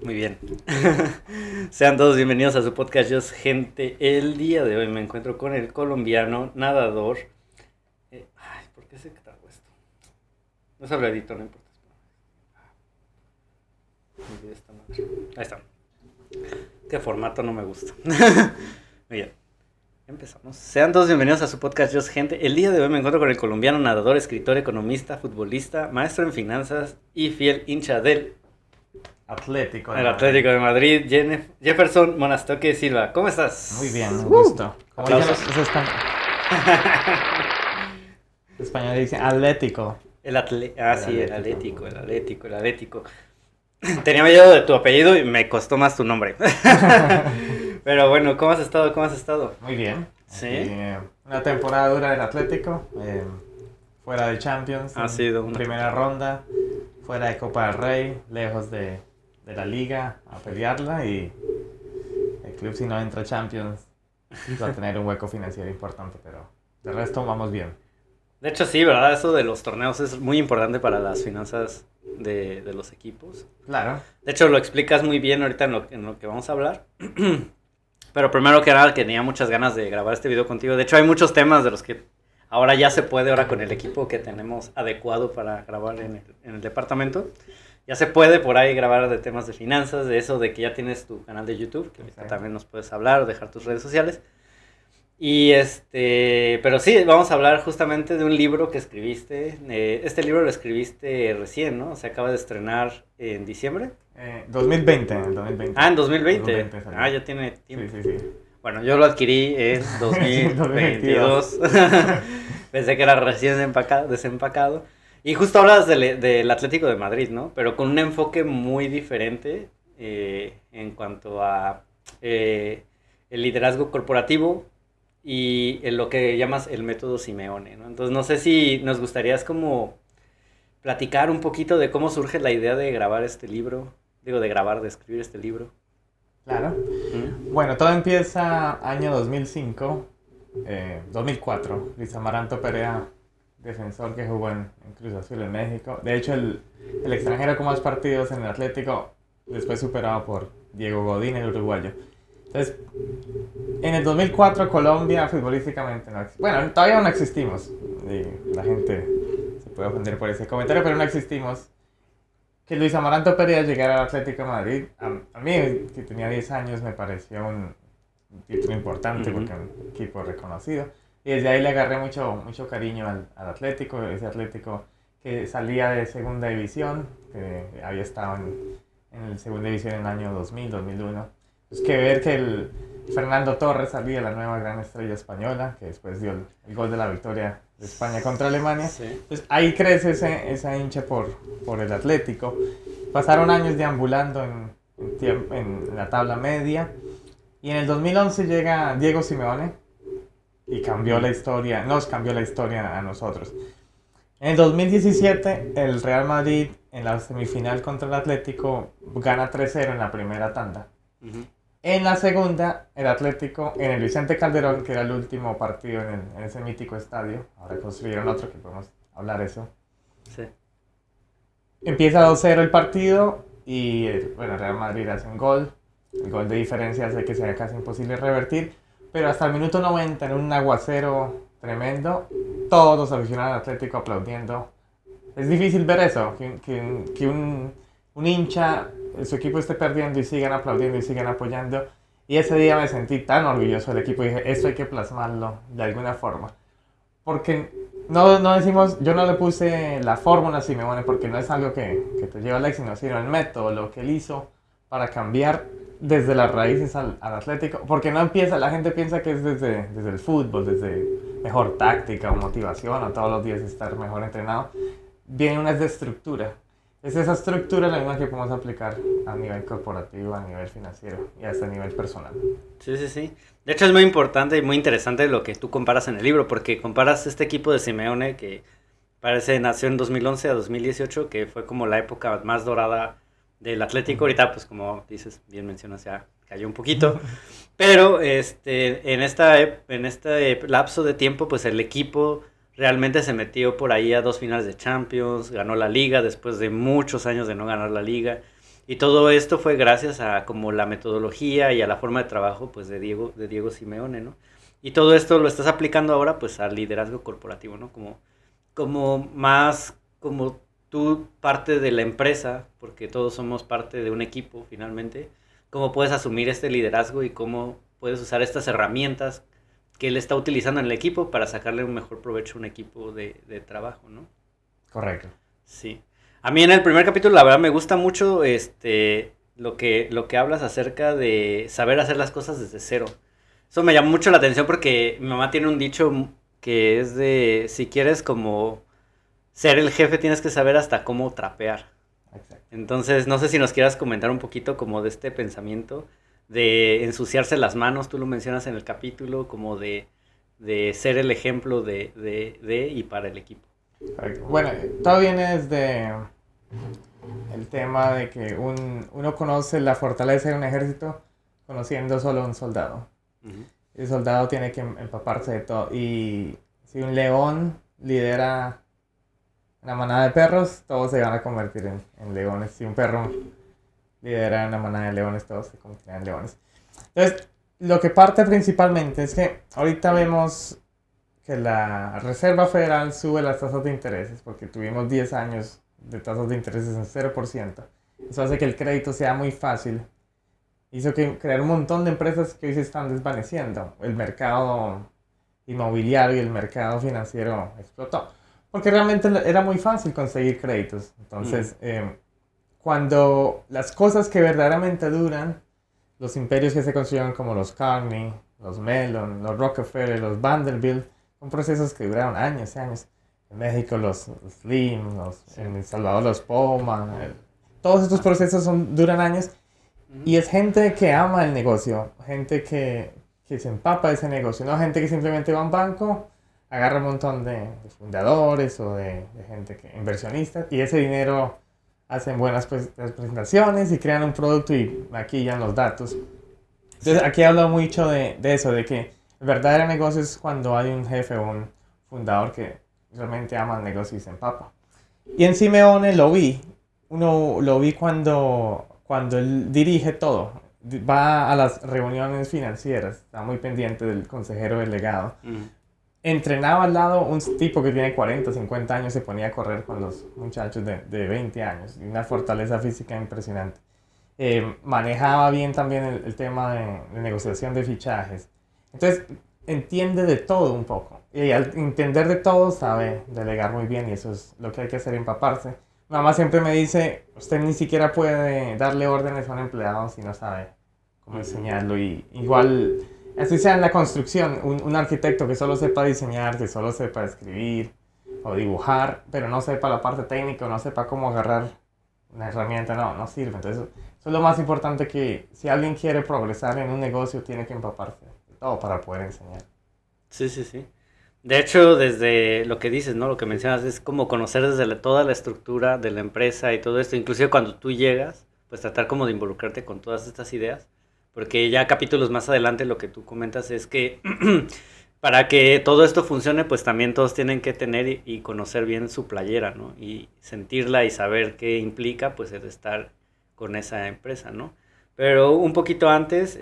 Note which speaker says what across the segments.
Speaker 1: Muy bien. Sean todos bienvenidos a su podcast Just Gente. El día de hoy me encuentro con el colombiano nadador. ¿Por qué se trabó esto? No es habladito, no importa. Me olvidé esta madre. Ahí está. Qué formato no me gusta. Muy bien. Empezamos. Sean todos bienvenidos a su podcast Just Gente. El día de hoy me encuentro con el colombiano nadador, escritor, economista, futbolista, maestro en finanzas y fiel hincha del
Speaker 2: Atlético
Speaker 1: El Atlético de Madrid, Jefferson Monastoque Silva. ¿Cómo estás?
Speaker 2: Muy bien, un gusto. Como dicen
Speaker 1: Aplausos.
Speaker 2: los españoles dicen Atlético.
Speaker 1: Sí, el Atlético. Tenía miedo de tu apellido y me costó más tu nombre. Pero bueno, ¿cómo has estado?
Speaker 2: Muy bien.
Speaker 1: ¿Sí?
Speaker 2: Una temporada dura del Atlético. Fuera de Champions.
Speaker 1: Ha sido una
Speaker 2: primera ronda. Fuera de Copa del Rey. Lejos de la Liga a pelearla. Y el club, si no entra a Champions, va a tener un hueco financiero importante. Pero de resto vamos bien.
Speaker 1: De hecho, sí, ¿verdad? Eso de los torneos es muy importante para las finanzas de los equipos.
Speaker 2: Claro.
Speaker 1: De hecho, lo explicas muy bien ahorita en lo que vamos a hablar. Pero primero que nada, que tenía muchas ganas de grabar este video contigo. De hecho, hay muchos temas de los que ahora ya se puede, ahora con el equipo que tenemos adecuado para grabar en el departamento. Ya se puede por ahí grabar de temas de finanzas, de eso, de que ya tienes tu canal de YouTube, que ahorita también nos puedes hablar o dejar tus redes sociales. Y pero sí, vamos a hablar justamente de un libro que escribiste. Este libro lo escribiste recién, ¿no? Se acaba de estrenar en diciembre.
Speaker 2: 2020, en el 2020.
Speaker 1: Ah, en 2020.
Speaker 2: 2020 salió.
Speaker 1: Ah, ya tiene tiempo.
Speaker 2: Sí.
Speaker 1: Bueno, yo lo adquirí en 2022. Pensé que era recién desempacado. Y justo hablas del Atlético de Madrid, ¿no? Pero con un enfoque muy diferente en cuanto a el liderazgo corporativo y en lo que llamas el método Simeone, ¿no? Entonces, no sé si nos gustaría como platicar un poquito de cómo surge la idea de grabar este libro. De escribir este libro.
Speaker 2: Claro. Bueno, todo empieza año 2005, 2004. Luis Amaranto Perea, defensor que jugó en Cruz Azul en México. De hecho, el extranjero con más partidos en el Atlético, después superado por Diego Godín, el uruguayo. Entonces, en el 2004 Colombia futbolísticamente bueno, todavía no existimos. Y la gente se puede ofender por ese comentario, pero no existimos. Que Luis Amaranto Perea llegara al Atlético de Madrid, a mí, que tenía 10 años, me pareció un título importante porque un equipo reconocido. Y desde ahí le agarré mucho cariño al Atlético, ese Atlético que salía de segunda división, que había estado en la segunda división en el año 2000, 2001. Pues que ver que el Fernando Torres salía, la nueva gran estrella española, que después dio el gol de la victoria de España contra Alemania.
Speaker 1: Sí. Pues
Speaker 2: ahí crece esa hincha por el Atlético. Pasaron años deambulando en la tabla media. Y en el 2011 llega Diego Simeone y nos cambió la historia a nosotros. En el 2017 el Real Madrid en la semifinal contra el Atlético gana 3-0 en la primera tanda. En la segunda, el Atlético, en el Vicente Calderón, que era el último partido en ese mítico estadio, ahora construyeron otro que podemos hablar eso.
Speaker 1: Sí.
Speaker 2: Empieza 2-0 el partido y Real Madrid hace un gol. El gol de diferencia hace que sea casi imposible revertir, pero hasta el minuto 90, en un aguacero tremendo, todos los aficionados del Atlético aplaudiendo. Es difícil ver eso, que un hincha, su equipo esté perdiendo y sigan aplaudiendo y sigan apoyando. Y ese día me sentí tan orgulloso del equipo y dije, esto hay que plasmarlo de alguna forma. Porque no decimos, yo no le puse la fórmula Simeone porque no es algo que te lleva al éxito, sino el método, lo que él hizo para cambiar desde las raíces al Atlético. Porque la gente piensa que es desde el fútbol, desde mejor táctica o motivación o todos los días estar mejor entrenado. Viene una de estructura. Es esa estructura la misma que podemos aplicar a nivel corporativo, a nivel financiero y hasta a nivel personal.
Speaker 1: Sí. De hecho es muy importante y muy interesante lo que tú comparas en el libro, porque comparas este equipo de Simeone que parece nació en 2011 a 2018, que fue como la época más dorada del Atlético. Ahorita, pues como dices, bien mencionas, ya cayó un poquito. Pero en este lapso de tiempo, pues el equipo realmente se metió por ahí a 2 finales de Champions, ganó la Liga después de muchos años de no ganar la Liga. Y todo esto fue gracias a como la metodología y a la forma de trabajo pues de Diego Simeone, ¿no? Y todo esto lo estás aplicando ahora pues al liderazgo corporativo, ¿no? Como más como tú parte de la empresa, porque todos somos parte de un equipo finalmente, cómo puedes asumir este liderazgo y cómo puedes usar estas herramientas que él está utilizando en el equipo para sacarle un mejor provecho a un equipo de trabajo, ¿no?
Speaker 2: Correcto.
Speaker 1: Sí. A mí en el primer capítulo, la verdad, me gusta mucho lo que hablas acerca de saber hacer las cosas desde cero. Eso me llama mucho la atención porque mi mamá tiene un dicho que es de, si quieres como ser el jefe, tienes que saber hasta cómo trapear.
Speaker 2: Exacto.
Speaker 1: Entonces, no sé si nos quieras comentar un poquito como de este pensamiento de ensuciarse las manos, tú lo mencionas en el capítulo, como de ser el ejemplo de y para el equipo.
Speaker 2: Correcto. Bueno, todo viene desde el tema de que uno conoce la fortaleza de un ejército conociendo solo a un soldado.
Speaker 1: Uh-huh.
Speaker 2: El soldado tiene que empaparse de todo. Y si un león lidera una manada de perros, todos se van a convertir en leones. Si un perro lidera una manada de leones, todos se convertirán en leones. Entonces, lo que parte principalmente es que ahorita vemos que la Reserva Federal sube las tasas de intereses porque tuvimos 10 años de tasas de intereses en 0%. Eso hace que el crédito sea muy fácil. Hizo que crear un montón de empresas que hoy se están desvaneciendo. El mercado inmobiliario y el mercado financiero explotó. Porque realmente era muy fácil conseguir créditos. Entonces, cuando las cosas que verdaderamente duran, los imperios que se construyeron como los Carnegie, los Mellon, los Rockefeller, los Vanderbilt, son procesos que duraron años y años. En México los Slim, en El Salvador los Poma, todos estos procesos duran años. Y es gente que ama el negocio, gente que se empapa de ese negocio, no gente que simplemente va a un banco, agarra un montón de fundadores o de gente inversionistas, y ese dinero hacen buenas presentaciones y crean un producto y maquillan los datos. Entonces aquí hablo mucho de eso, de que el verdadero negocio es cuando hay un jefe o un fundador que realmente ama el negocio y se empapa. Y en Simeone lo vi cuando él dirige todo, va a las reuniones financieras, está muy pendiente del consejero delegado. Entrenaba al lado un tipo que tiene 40, 50 años, se ponía a correr con los muchachos de 20 años, y una fortaleza física impresionante. Manejaba bien también el tema de negociación de fichajes. Entonces, entiende de todo un poco. Y al entender de todo, sabe delegar muy bien, y eso es lo que hay que hacer, empaparse. Mamá siempre me dice, usted ni siquiera puede darle órdenes a un empleado si no sabe cómo enseñarlo. Y igual, así sea en la construcción, un arquitecto que solo sepa diseñar, que solo sepa escribir o dibujar, pero no sepa la parte técnica, no sepa cómo agarrar una herramienta, no sirve. Entonces, eso es lo más importante, que si alguien quiere progresar en un negocio, tiene que empaparse de todo para poder enseñar.
Speaker 1: Sí, sí, sí. De hecho, desde lo que dices, ¿no? Lo que mencionas es como conocer desde toda la estructura de la empresa y todo esto. Inclusive cuando tú llegas, pues tratar como de involucrarte con todas estas ideas. Porque ya capítulos más adelante lo que tú comentas es que para que todo esto funcione, pues también todos tienen que tener y conocer bien su playera, ¿no? Y sentirla y saber qué implica, pues, el estar con esa empresa, ¿no? Pero un poquito antes,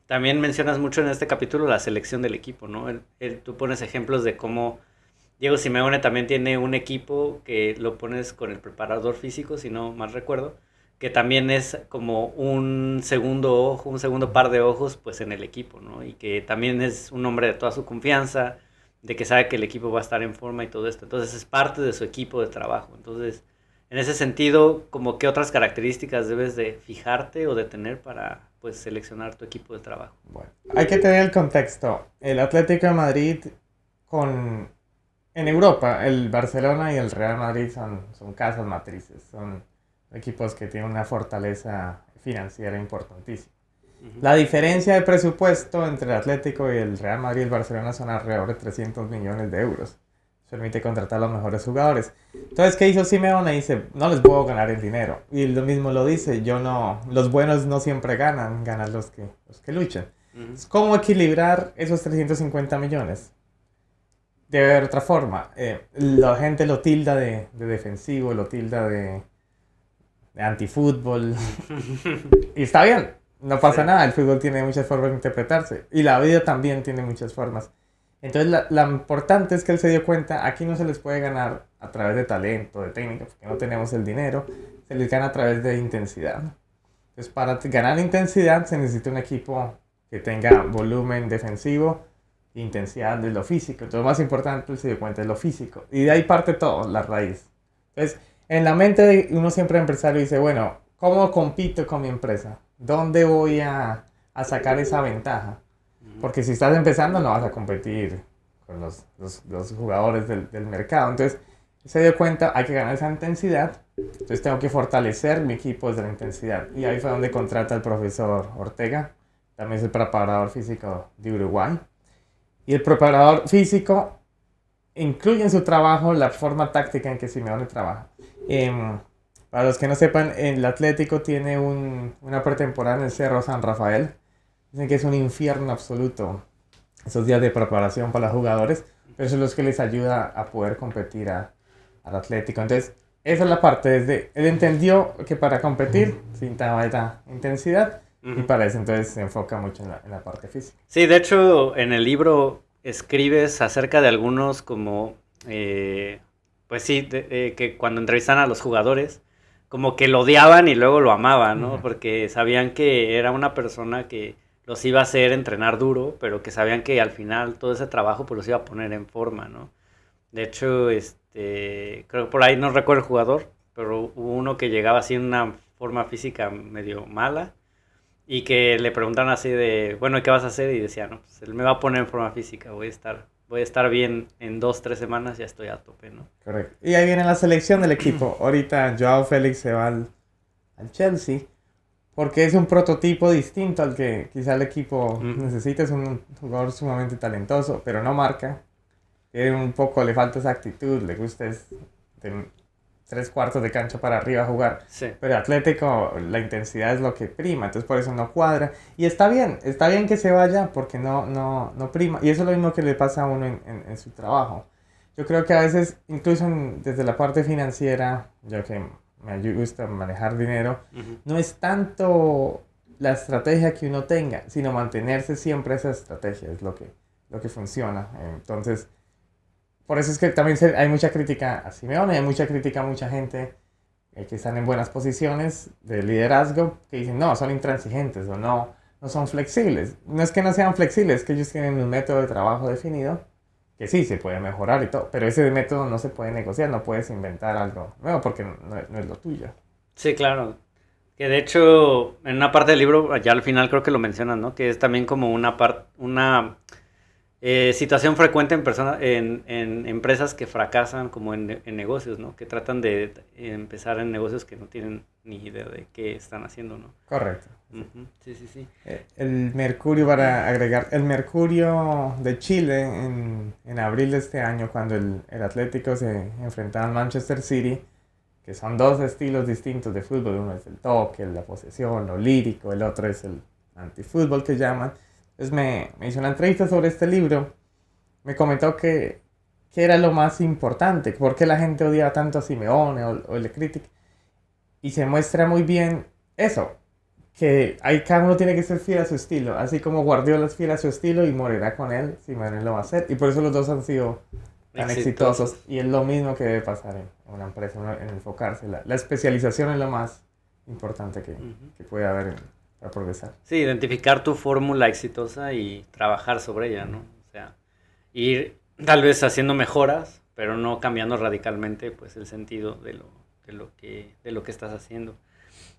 Speaker 1: también mencionas mucho en este capítulo la selección del equipo, ¿no? Tú pones ejemplos de cómo Diego Simeone también tiene un equipo que lo pones con el preparador físico, si no mal recuerdo, que también es como un segundo ojo, un segundo par de ojos, pues en el equipo, ¿no? Y que también es un hombre de toda su confianza, de que sabe que el equipo va a estar en forma y todo esto. Entonces es parte de su equipo de trabajo. Entonces, en ese sentido, como qué otras características debes de fijarte o de tener para, pues, seleccionar tu equipo de trabajo.
Speaker 2: Bueno, hay que tener el contexto. El Atlético de Madrid en Europa, el Barcelona y el Real Madrid son casas matrices, son equipos que tienen una fortaleza financiera importantísima. La diferencia de presupuesto entre el Atlético y el Real Madrid y el Barcelona son alrededor de 300 millones de euros. Permite contratar a los mejores jugadores. Entonces, ¿qué hizo Simeone? Dice, no les puedo ganar el dinero. Y lo mismo lo dice, los buenos no siempre ganan los que luchan. ¿Cómo equilibrar esos 350 millones? Debe haber otra forma. La gente lo tilda de defensivo, lo tilda de de antifútbol. Y está bien, no pasa nada, el fútbol tiene muchas formas de interpretarse y la vida también tiene muchas formas. Entonces la importante es que él se dio cuenta, aquí no se les puede ganar a través de talento, de técnica, porque no tenemos el dinero, se les gana a través de intensidad. Entonces para ganar intensidad se necesita un equipo que tenga volumen defensivo, intensidad de lo físico. Entonces lo más importante él se dio cuenta de lo físico. Y de ahí parte todo, la raíz. Entonces en la mente de uno siempre empresario dice, bueno, ¿cómo compito con mi empresa? ¿Dónde voy a sacar esa ventaja? Porque si estás empezando no vas a competir con los jugadores del mercado. Entonces se dio cuenta, hay que ganar esa intensidad. Entonces tengo que fortalecer mi equipo desde la intensidad. Y ahí fue donde contrata al profesor Ortega. También es el preparador físico de Uruguay. Y el preparador físico incluye en su trabajo la forma táctica en que Simeone trabaja. Para los que no sepan, el Atlético tiene una pretemporada en el Cerro San Rafael. Dicen que es un infierno absoluto esos días de preparación para los jugadores, pero eso es lo que les ayuda a poder competir al Atlético. Entonces, esa es la parte. Él entendió que para competir se necesitaba esa intensidad y para eso entonces se enfoca mucho en la parte física.
Speaker 1: Sí, de hecho, en el libro escribes acerca de algunos como, pues sí, que cuando entrevistan a los jugadores, como que lo odiaban y luego lo amaban, ¿no? Porque sabían que era una persona que los iba a hacer entrenar duro, pero que sabían que al final todo ese trabajo pues los iba a poner en forma, ¿no? De hecho, creo que por ahí no recuerdo el jugador, pero hubo uno que llegaba así en una forma física medio mala y que le preguntaron así de, bueno, ¿qué vas a hacer? Y decía, no, pues él me va a poner en forma física, voy a estar bien en 2-3 semanas, ya estoy a tope, ¿no?
Speaker 2: Correcto. Y ahí viene la selección del equipo. Ahorita Joao Félix se va al Chelsea porque es un prototipo distinto al que quizá el equipo necesita. Es un jugador sumamente talentoso, pero no marca. Un poco le falta esa actitud, le gusta de 3/4 de cancha para arriba jugar.
Speaker 1: Sí.
Speaker 2: Pero Atlético, la intensidad es lo que prima, entonces por eso no cuadra. Y está bien que se vaya porque no prima. Y eso es lo mismo que le pasa a uno en su trabajo. Yo creo que a veces, incluso desde la parte financiera, yo que me gusta manejar dinero, no es tanto la estrategia que uno tenga, sino mantenerse siempre esa estrategia, es lo que funciona. Entonces, por eso es que también hay mucha crítica a Simeone, hay mucha crítica a mucha gente que están en buenas posiciones de liderazgo, que dicen, no, son intransigentes o no son flexibles. No es que no sean flexibles, es que ellos tienen un método de trabajo definido, que sí, se puede mejorar y todo, pero ese método no se puede negociar, no puedes inventar algo nuevo porque no es lo tuyo.
Speaker 1: Sí, claro. Que de hecho, en una parte del libro, ya al final creo que lo mencionan, ¿no? Que es también como una situación frecuente en empresas que fracasan como en negocios, ¿no? Que tratan de empezar en negocios que no tienen ni idea de qué están haciendo, ¿no?
Speaker 2: Correcto.
Speaker 1: Sí.
Speaker 2: El Mercurio, para agregar, el Mercurio de Chile en abril de este año, cuando el Atlético se enfrentaba al Manchester City, que son dos estilos distintos de fútbol, uno es el toque, la posesión, lo lírico, el otro es el antifútbol que llaman. Entonces me hizo una entrevista sobre este libro, me comentó que era lo más importante, por qué la gente odiaba tanto a Simeone o le critica, y se muestra muy bien eso, que cada uno tiene que ser fiel a su estilo, así como Guardiola es fiel a su estilo y morirá con él, Simeone lo va a hacer, y por eso los dos han sido tan exitosos, y es lo mismo que debe pasar en una empresa, en enfocarse, la especialización es lo más importante que puede haber para progresar.
Speaker 1: Sí, identificar tu fórmula exitosa y trabajar sobre ella, ¿no? O sea, ir tal vez haciendo mejoras, pero no cambiando radicalmente pues el sentido de lo que estás haciendo.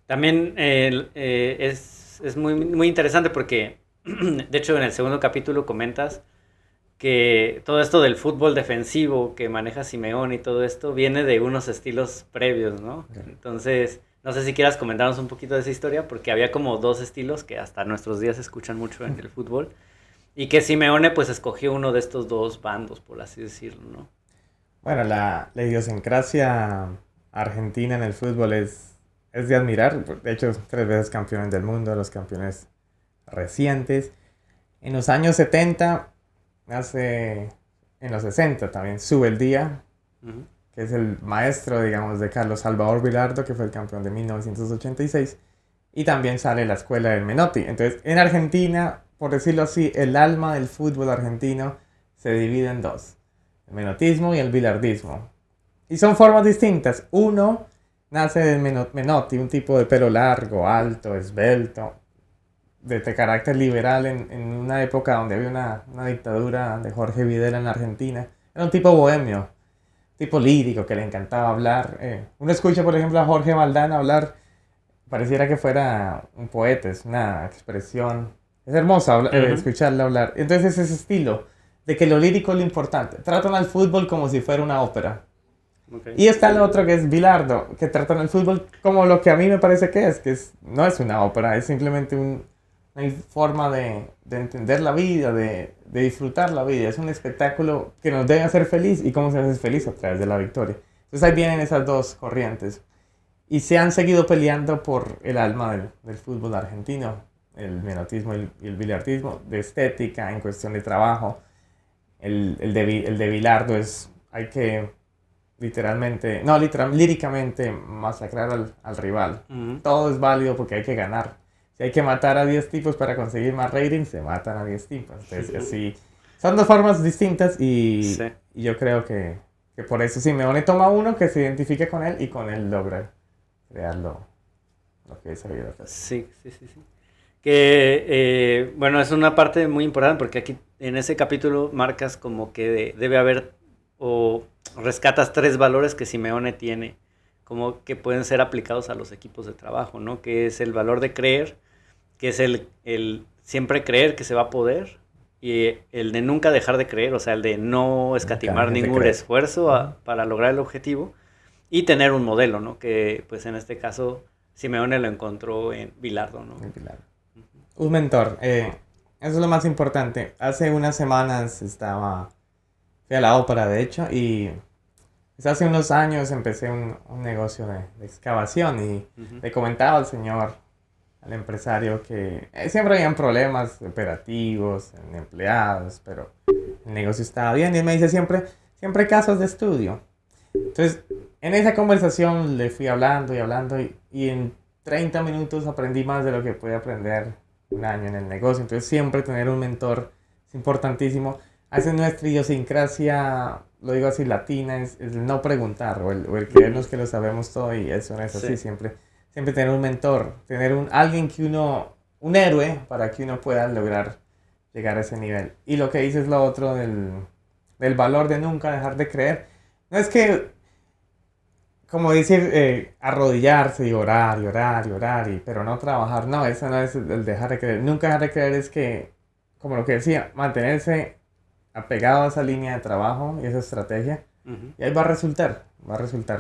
Speaker 1: También es muy interesante porque, de hecho, en el segundo capítulo comentas que todo esto del fútbol defensivo que maneja Simeone y todo esto viene de unos estilos previos, ¿no? Okay. Entonces, no sé si quieras comentarnos un poquito de esa historia, porque había como dos estilos que hasta nuestros días se escuchan mucho en el fútbol, y que Simeone pues escogió uno de estos dos bandos, por así decirlo, ¿no?
Speaker 2: Bueno, la idiosincrasia argentina en el fútbol es de admirar. De hecho, 3 veces campeones del mundo, los campeones recientes. En los años 70, en los 60 también, sube el día, que es el maestro, digamos, de Carlos Salvador Vilardo, que fue el campeón de 1986. Y también sale la escuela del Menotti. Entonces, en Argentina, por decirlo así, el alma del fútbol argentino se divide en dos: el menotismo y el bilardismo. Y son formas distintas. Uno nace del Menotti, un tipo de pelo largo, alto, esbelto, de carácter liberal en una época donde había una dictadura de Jorge Videla en la Argentina. Era un tipo bohemio, tipo lírico, que le encantaba hablar. Uno escucha, por ejemplo, a Jorge Valdán hablar, pareciera que fuera un poeta, es una expresión. Es hermoso escucharle hablar. Entonces es ese estilo de que lo lírico es lo importante. Tratan al fútbol como si fuera una ópera.
Speaker 1: Okay.
Speaker 2: Y está el otro que es Bilardo, que tratan el fútbol como lo que a mí me parece que no es una ópera, es simplemente una forma de entender la vida, de disfrutar la vida. Es un espectáculo que nos debe hacer feliz. ¿Y cómo se hace feliz? A través de la victoria. Entonces ahí vienen esas dos corrientes. Y se han seguido peleando por el alma del fútbol argentino, el menotismo y el bilardismo, de estética, en cuestión de trabajo. El de Bilardo hay que líricamente masacrar al rival.
Speaker 1: Uh-huh.
Speaker 2: Todo es válido porque hay que ganar. Si hay que matar a 10 tipos para conseguir más rating, se matan a 10 tipos. Entonces, así, son dos formas distintas y yo creo que por eso Simeone toma uno que se identifique con él y con él logra crear lo que es sabido hacer.
Speaker 1: Sí. Que, bueno, es una parte muy importante porque aquí en ese capítulo marcas como que debe haber o rescatas 3 valores que Simeone tiene, como que pueden ser aplicados a los equipos de trabajo, ¿no? Que es el valor de creer, que es el siempre creer que se va a poder, y el de nunca dejar de creer, o sea, el de no escatimar ningún esfuerzo para lograr el objetivo, y tener un modelo, ¿no? Que pues en este caso Simeone lo encontró en Bilardo, ¿no?
Speaker 2: En Bilardo. Un mentor, eso es lo más importante. Hace unas semanas fui a la ópera, de hecho, y hace unos años empecé un negocio de excavación y le comentaba al empresario, que siempre habían problemas operativos, en empleados, pero el negocio estaba bien. Y él me dice siempre hay casos de estudio. Entonces, en esa conversación le fui hablando y en 30 minutos aprendí más de lo que puede aprender un año en el negocio. Entonces, siempre tener un mentor es importantísimo. A veces nuestra idiosincrasia, lo digo así, latina, es el no preguntar o el creernos que lo sabemos todo, y eso no es así. Siempre tener un mentor, tener alguien un héroe para que uno pueda lograr llegar a ese nivel. Y lo que dices es lo otro del valor de nunca dejar de creer. No es que, como decir, arrodillarse y orar, pero no trabajar. No, eso no es el dejar de creer. Nunca dejar de creer es que, como lo que decía, mantenerse apegado a esa línea de trabajo y esa estrategia. Uh-huh. Y ahí va a resultar.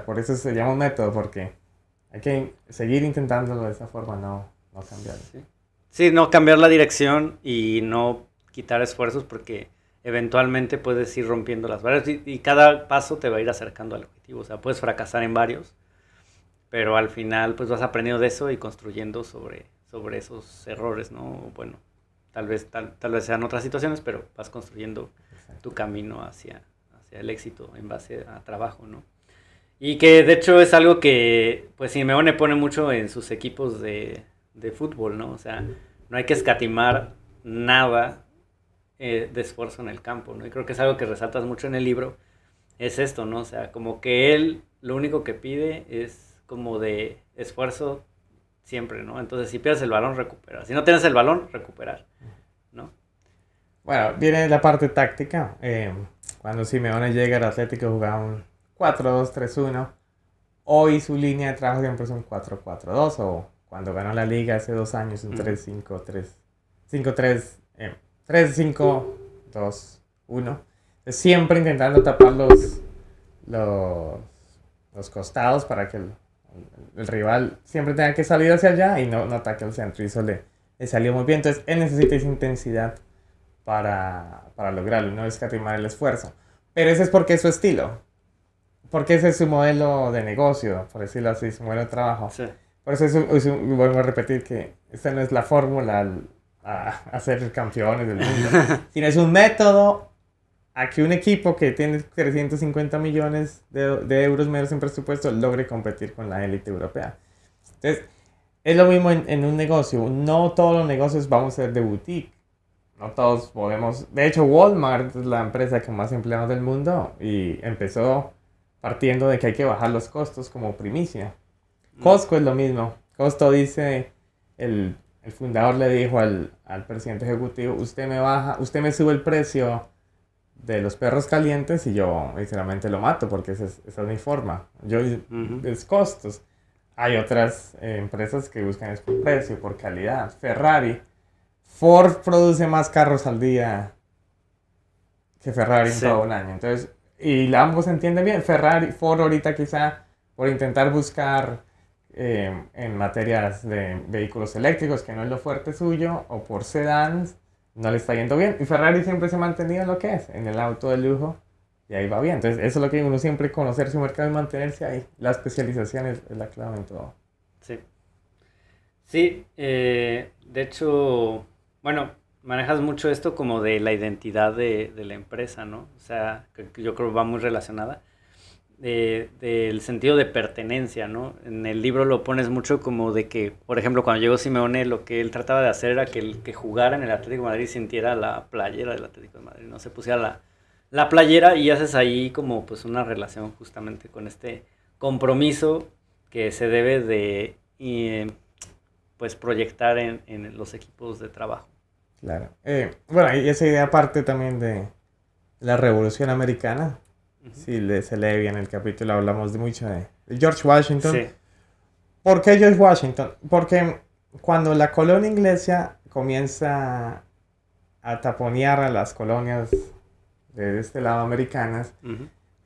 Speaker 2: Por eso se llama un método, porque hay que seguir intentándolo de esa forma, no cambiarlo.
Speaker 1: Sí, no cambiar la dirección y no quitar esfuerzos, porque eventualmente puedes ir rompiendo las barreras y cada paso te va a ir acercando al objetivo. O sea, puedes fracasar en varios, pero al final pues vas aprendiendo de eso y construyendo sobre esos errores, ¿no? Bueno, tal vez sean otras situaciones, pero vas construyendo tu camino hacia el éxito en base a trabajo, ¿no? Y que de hecho es algo que pues Simeone pone mucho en sus equipos de fútbol, ¿no? O sea, no hay que escatimar nada de esfuerzo en el campo, ¿no? Y creo que es algo que resaltas mucho en el libro, es esto, ¿no? O sea, como que él lo único que pide es como de esfuerzo siempre, ¿no? Entonces, si pierdes el balón, recuperar. Si no tienes el balón, recuperar, ¿no?
Speaker 2: Bueno, viene la parte táctica. Cuando Simeone llega al Atlético jugaba un 4-2-3-1. Hoy su línea de trabajo siempre es un 4-4-2, o cuando ganó la liga hace 2 años un 3-5-3. 3-5-2-1. Siempre intentando tapar los costados para que el rival siempre tenga que salir hacia allá y no ataque al centro. Y eso le salió muy bien. Entonces él necesita esa intensidad para lograrlo, no escatimar el esfuerzo. Pero ese es porque es su estilo. Porque ese es su modelo de negocio, por decirlo así, su modelo de trabajo. Sí. Por eso vuelvo a repetir que esta no es la fórmula a ser campeones del mundo, sino es un método a que un equipo que tiene 350 millones de euros menos en presupuesto logre competir con la élite europea. Entonces, es lo mismo en un negocio. No todos los negocios vamos a ser de boutique. No todos podemos. De hecho, Walmart es la empresa con más empleados del mundo y empezó partiendo de que hay que bajar los costos como primicia. Costco es lo mismo. Costco dice, el fundador le dijo al presidente ejecutivo, usted me sube el precio de los perros calientes y yo sinceramente lo mato porque esa es mi forma. Es costos. Hay otras empresas que buscan es por precio, por calidad. Ford produce más carros al día que Ferrari en todo un año. Entonces, y ambos se entienden bien. Ford ahorita quizá por intentar buscar en materias de vehículos eléctricos, que no es lo fuerte suyo, o por sedans, no le está yendo bien. Y Ferrari siempre se ha mantenido en lo que es, en el auto de lujo, y ahí va bien. Entonces, eso es lo que uno siempre conocer su mercado y mantenerse ahí. La especialización es la clave en todo.
Speaker 1: Sí. Sí, de hecho, bueno, manejas mucho esto como de la identidad de la empresa, ¿no? O sea, que yo creo que va muy relacionada. Del sentido de pertenencia, ¿no? En el libro lo pones mucho como de que, por ejemplo, cuando llegó Simeone, lo que él trataba de hacer era que el que jugara en el Atlético de Madrid sintiera la playera del Atlético de Madrid, no se pusiera la playera y haces ahí como pues una relación justamente con este compromiso que se debe de pues proyectar en los equipos de trabajo.
Speaker 2: Claro. Bueno, y esa idea parte también de la Revolución Americana. Si se lee bien el capítulo, hablamos mucho de George Washington. Sí. ¿Por qué George Washington? Porque cuando la colonia inglesa comienza a taponear a las colonias de este lado americanas,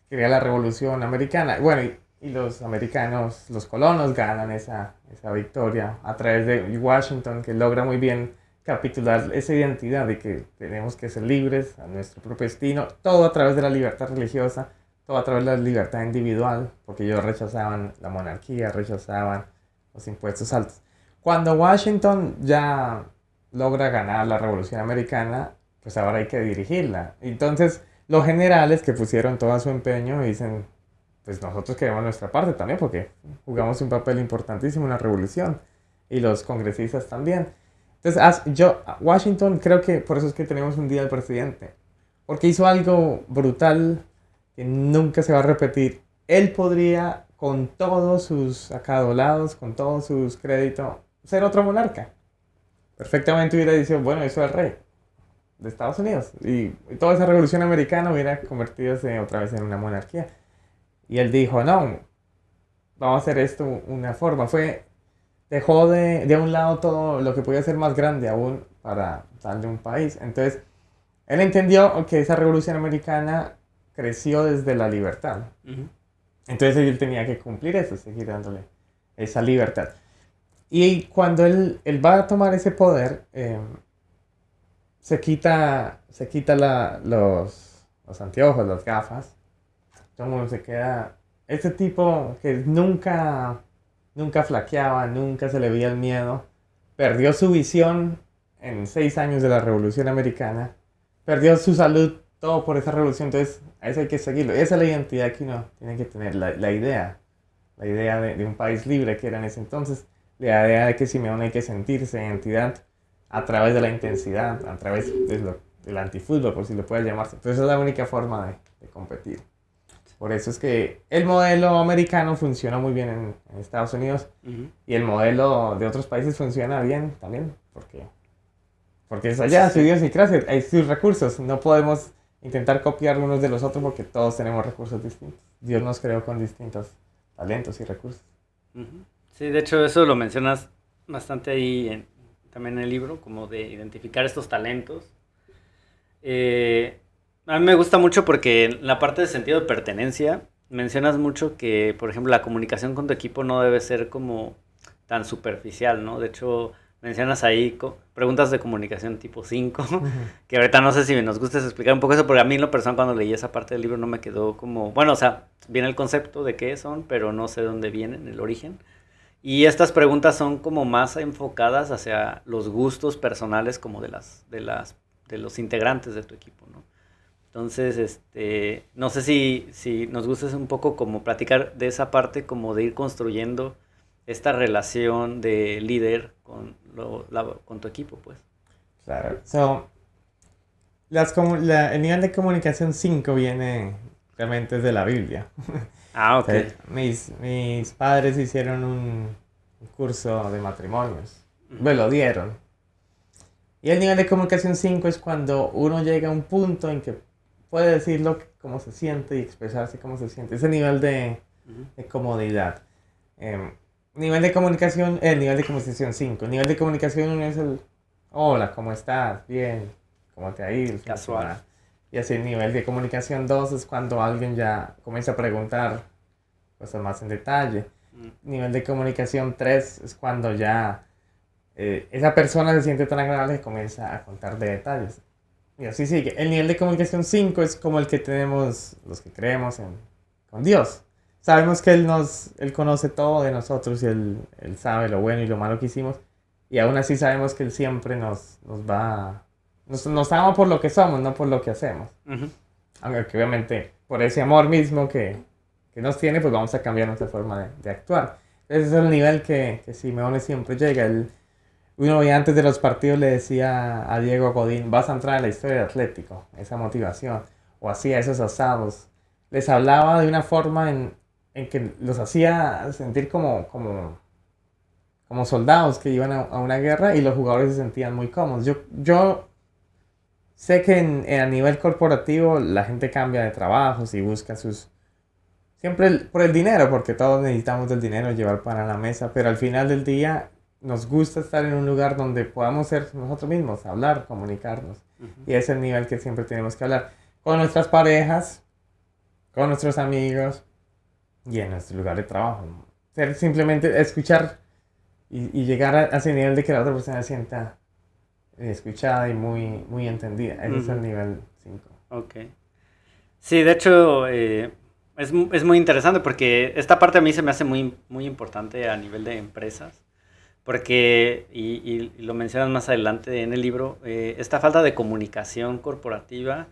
Speaker 2: crea la Revolución Americana. Bueno, y los americanos, los colonos ganan esa victoria a través de Washington, que logra muy bien capitular esa identidad de que tenemos que ser libres a nuestro propio destino, todo a través de la libertad religiosa, todo a través de la libertad individual, porque ellos rechazaban la monarquía, rechazaban los impuestos altos. Cuando Washington ya logra ganar la Revolución Americana, pues ahora hay que dirigirla. Entonces, los generales que pusieron todo su empeño dicen, pues nosotros queremos nuestra parte también, porque jugamos un papel importantísimo en la revolución, y los congresistas también. Entonces, Washington, creo que por eso es que tenemos un día del presidente. Porque hizo algo brutal que nunca se va a repetir. Él podría, con todos sus acadolados, con todos sus créditos, ser otro monarca. Perfectamente hubiera dicho, bueno, eso es el rey de Estados Unidos. Y toda esa revolución americana hubiera convertido otra vez en una monarquía. Y él dijo, no, vamos a hacer esto una forma. Dejó de un lado todo lo que podía ser más grande aún para darle un país. Entonces, él entendió que esa revolución americana creció desde la libertad. Entonces, él tenía que cumplir eso, seguir dándole esa libertad. Y cuando él va a tomar ese poder, se quita los anteojos, las gafas. Todo el mundo se queda... Este tipo que nunca flaqueaba, nunca se le veía el miedo, perdió su visión en 6 años de la Revolución Americana, perdió su salud, todo por esa revolución. Entonces a eso hay que seguirlo. Esa es la identidad que uno tiene que tener, la idea de un país libre que era en ese entonces, la idea de que Simeone hay que sentirse identidad a través de la intensidad, a través del antifútbol, por si lo puede llamarse. Entonces esa es la única forma de competir. Por eso es que el modelo americano funciona muy bien en Estados Unidos, y el modelo de otros países funciona bien también, porque es allá, su idiosincrasia, hay sus recursos. No podemos intentar copiar unos de los otros porque todos tenemos recursos distintos. Dios nos creó con distintos talentos y recursos.
Speaker 1: Sí, de hecho eso lo mencionas bastante ahí también en el libro, como de identificar estos talentos. A mí me gusta mucho porque en la parte de sentido de pertenencia mencionas mucho que, por ejemplo, la comunicación con tu equipo no debe ser como tan superficial, ¿no? De hecho, mencionas ahí preguntas de comunicación tipo 5, que ahorita no sé si nos gusta explicar un poco eso, porque a mí en lo personal cuando leí esa parte del libro no me quedó como... Bueno, o sea, viene el concepto de qué son, pero no sé dónde vienen, el origen. Y estas preguntas son como más enfocadas hacia los gustos personales como de los integrantes de tu equipo, ¿no? Entonces, no sé si nos gusta un poco como platicar de esa parte, como de ir construyendo esta relación de líder con tu equipo, pues.
Speaker 2: Claro. El nivel de comunicación 5 viene realmente de la Biblia.
Speaker 1: Ah,
Speaker 2: O
Speaker 1: ok.
Speaker 2: sea, mis padres hicieron un curso de matrimonios. Me lo dieron. Y el nivel de comunicación 5 es cuando uno llega a un punto en que puede decirlo cómo se siente y expresarse cómo se siente. Ese nivel
Speaker 1: Ujú.
Speaker 2: de comodidad. Em, nivel de comunicación 5. El nivel de comunicación 1 es el hola, ¿cómo estás? Bien, ¿cómo te ha ido el fin de
Speaker 1: Casual.
Speaker 2: semana? Y así el nivel de comunicación 2 es cuando alguien ya comienza a preguntar cosas más en detalle.
Speaker 1: Mm.
Speaker 2: Nivel de comunicación 3 es cuando ya esa persona se siente tan agradable que comienza a contar de detalles. Y así sigue. El nivel de comunicación 5 es como el que tenemos los que creemos con Dios. Sabemos que Él conoce todo de nosotros y Él sabe lo bueno y lo malo que hicimos. Y aún así sabemos que Él siempre nos ama por lo que somos, no por lo que hacemos.
Speaker 1: Ujú.
Speaker 2: Aunque obviamente por ese amor mismo que nos tiene, pues vamos a cambiar nuestra forma de actuar. Ese es el nivel que Simeone siempre llega. Uno ya antes de los partidos le decía a Diego Godín, vas a entrar en la historia de Atlético, esa motivación, o hacía esos asados. Les hablaba de una forma en que los hacía sentir como soldados que iban a una guerra y los jugadores se sentían muy cómodos. Yo sé que a nivel corporativo la gente cambia de trabajos y busca siempre por el dinero, porque todos necesitamos del dinero, llevar pan a la mesa, pero al final del día nos gusta estar en un lugar donde podamos ser nosotros mismos, hablar, comunicarnos.
Speaker 1: Ujú.
Speaker 2: Y ese es el nivel que siempre tenemos que hablar con nuestras parejas, con nuestros amigos y en nuestro lugar de trabajo. Ser simplemente escuchar y llegar a ese nivel de que la otra persona se sienta escuchada y muy entendida. Ese es el
Speaker 1: Ujú.
Speaker 2: nivel 5.
Speaker 1: Ok. Sí, de hecho, es muy interesante porque esta parte a mí se me hace muy importante a nivel de empresas. Porque, y lo mencionas más adelante en el libro, esta falta de comunicación corporativa,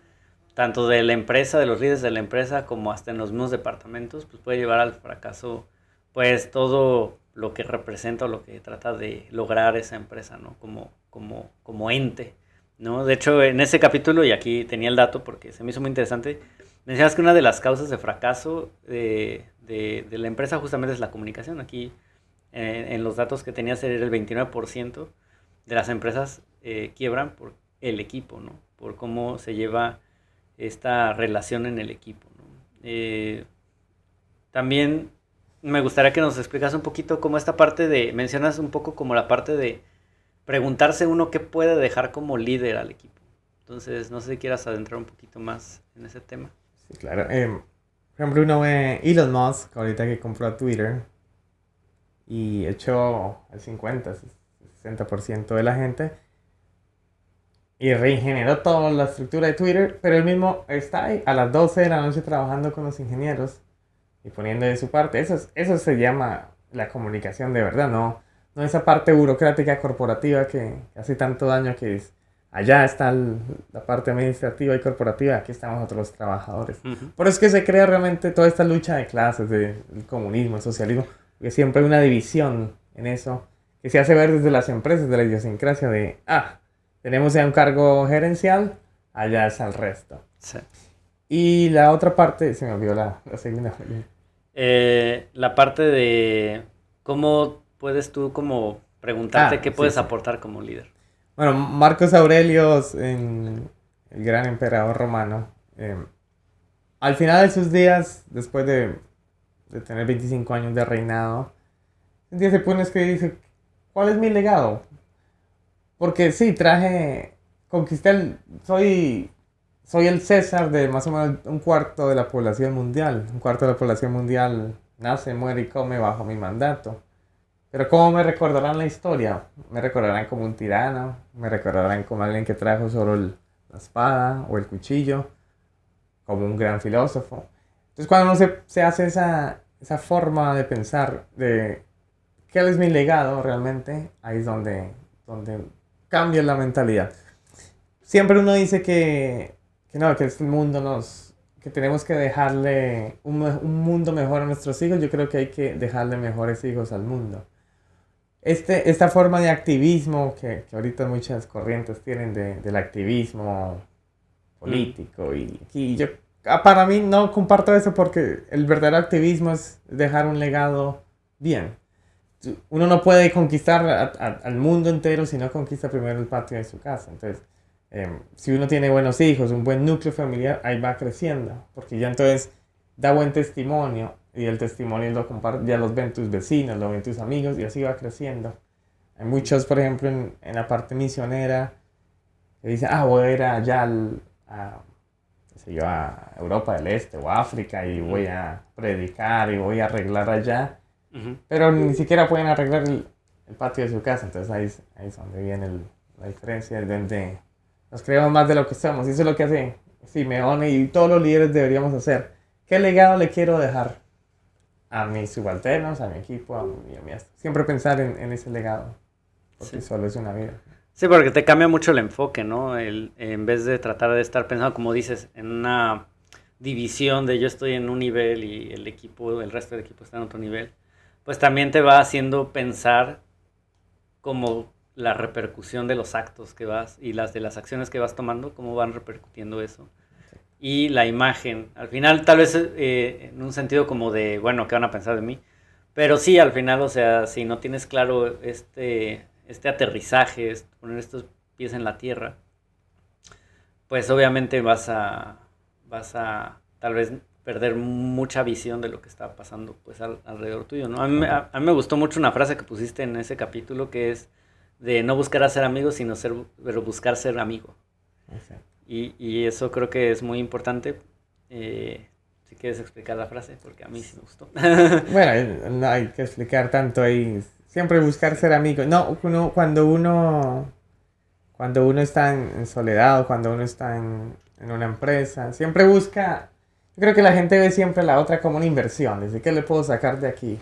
Speaker 1: tanto de la empresa, de los líderes de la empresa, como hasta en los mismos departamentos, pues puede llevar al fracaso, pues todo lo que representa o lo que trata de lograr esa empresa, ¿no? Como ente, ¿no? De hecho, en ese capítulo, y aquí tenía el dato porque se me hizo muy interesante, mencionas que una de las causas de fracaso de la empresa justamente es la comunicación. Aquí en los datos que tenías era el 29% de las empresas quiebran por el equipo, ¿no? Por cómo se lleva esta relación en el equipo, ¿no? También me gustaría que nos explicas un poquito cómo esta parte mencionas un poco como la parte de preguntarse uno qué puede dejar como líder al equipo. Entonces, no sé si quieras adentrar un poquito más en ese tema.
Speaker 2: Sí, claro. Por ejemplo, uno ve Elon Musk, ahorita que compró Twitter, y echó el 60% de la gente y regeneró toda la estructura de Twitter, pero él mismo está ahí a las 12 de la noche trabajando con los ingenieros y poniendo de su parte. Eso se llama la comunicación de verdad, no esa parte burocrática corporativa que hace tanto daño que es. Allá está la parte administrativa y corporativa, aquí estamos nosotros los trabajadores.
Speaker 1: Ujú.
Speaker 2: Por eso es que se crea realmente toda esta lucha de clases, del comunismo, el socialismo, porque siempre hay una división en eso, que se hace ver desde las empresas, de la idiosincrasia tenemos ya un cargo gerencial, allá es al resto.
Speaker 1: Sí.
Speaker 2: Y la otra parte, se me olvidó la segunda.
Speaker 1: La parte de cómo puedes tú como preguntarte qué
Speaker 2: Sí,
Speaker 1: puedes
Speaker 2: sí.
Speaker 1: aportar como líder.
Speaker 2: Bueno, Marcos Aurelius, el gran emperador romano, al final de sus días, después de tener 25 años de reinado, un día se pone a escribir y dice, ¿cuál es mi legado? Porque sí, conquisté soy el César de más o menos un cuarto de la población mundial. Un cuarto de la población mundial nace, muere y come bajo mi mandato. Pero ¿cómo me recordarán la historia? Me recordarán como un tirano, me recordarán como alguien que trajo solo la espada o el cuchillo, como un gran filósofo. Entonces cuando uno se hace esa forma de pensar de qué es mi legado realmente, ahí es donde cambia la mentalidad. Siempre uno dice que que este mundo que tenemos que dejarle un mundo mejor a nuestros hijos, yo creo que hay que dejarle mejores hijos al mundo. Esta forma de activismo que ahorita muchas corrientes tienen del activismo político y yo para mí no comparto eso porque el verdadero activismo es dejar un legado bien. Uno no puede conquistar al mundo entero si no conquista primero el patio de su casa. Entonces, si uno tiene buenos hijos, un buen núcleo familiar, ahí va creciendo, porque ya entonces da buen testimonio y el testimonio ya los ven tus vecinos, lo ven tus amigos y así va creciendo. Hay muchos, por ejemplo, en la parte misionera que dicen, voy a ir allá qué sé yo, a Europa del Este o África y voy a predicar y voy a arreglar allá. Pero ni siquiera pueden arreglar el patio de su casa, entonces ahí es donde viene la diferencia, donde nos creemos más de lo que somos, y eso es lo que hace Simeone y todos los líderes deberíamos hacer. ¿Qué legado le quiero dejar a mis subalternos, a mi equipo, a mi siempre pensar en ese legado, porque solo es una vida.
Speaker 1: Sí, porque te cambia mucho el enfoque, ¿no? En vez de tratar de estar pensando, como dices, en una división de yo estoy en un nivel y el resto del equipo está en otro nivel, pues también te va haciendo pensar como la repercusión de los actos que vas y de las acciones que vas tomando, cómo van repercutiendo eso. Y la imagen, al final tal vez en un sentido como de, bueno, ¿qué van a pensar de mí? Pero sí, al final, o sea, si no tienes claro este aterrizaje, poner estos pies en la tierra, pues obviamente vas a tal vez perder mucha visión de lo que está pasando pues alrededor tuyo, ¿no? A mí me gustó mucho una frase que pusiste en ese capítulo que es de no buscar a ser amigos, pero buscar ser amigo.
Speaker 2: Exacto.
Speaker 1: Y eso creo que es muy importante. Si quieres explicar la frase, porque a mí sí me gustó.
Speaker 2: Bueno, no hay que explicar tanto ahí. Siempre buscar ser amigo. No, cuando uno está en soledad o cuando uno está en una empresa, siempre busca. Yo creo que la gente ve siempre la otra como una inversión. Dice, ¿qué le puedo sacar de aquí?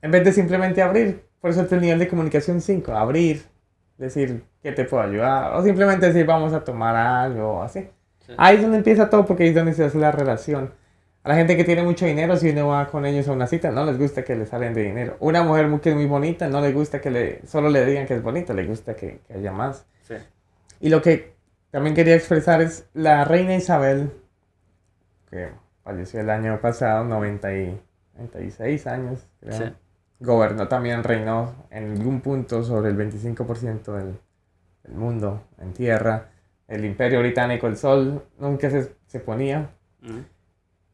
Speaker 2: En vez de simplemente abrir. Por eso es el nivel de comunicación 5. Abrir, decir, ¿qué te puedo ayudar? O simplemente decir, vamos a tomar algo, así. Sí. Ahí es donde empieza todo porque ahí es donde se hace la relación. A la gente que tiene mucho dinero, si uno va con ellos a una cita, no les gusta que les hablen de dinero. Una mujer que es muy bonita, no le gusta que solo le digan que es bonita, le gusta que haya más. Sí. Y lo que también quería expresar es la reina Isabel, que falleció el año pasado, 96 años, creo. Sí. Gobernó también, reinó en algún punto sobre el 25% del mundo en tierra. El imperio británico, el sol, nunca se ponía.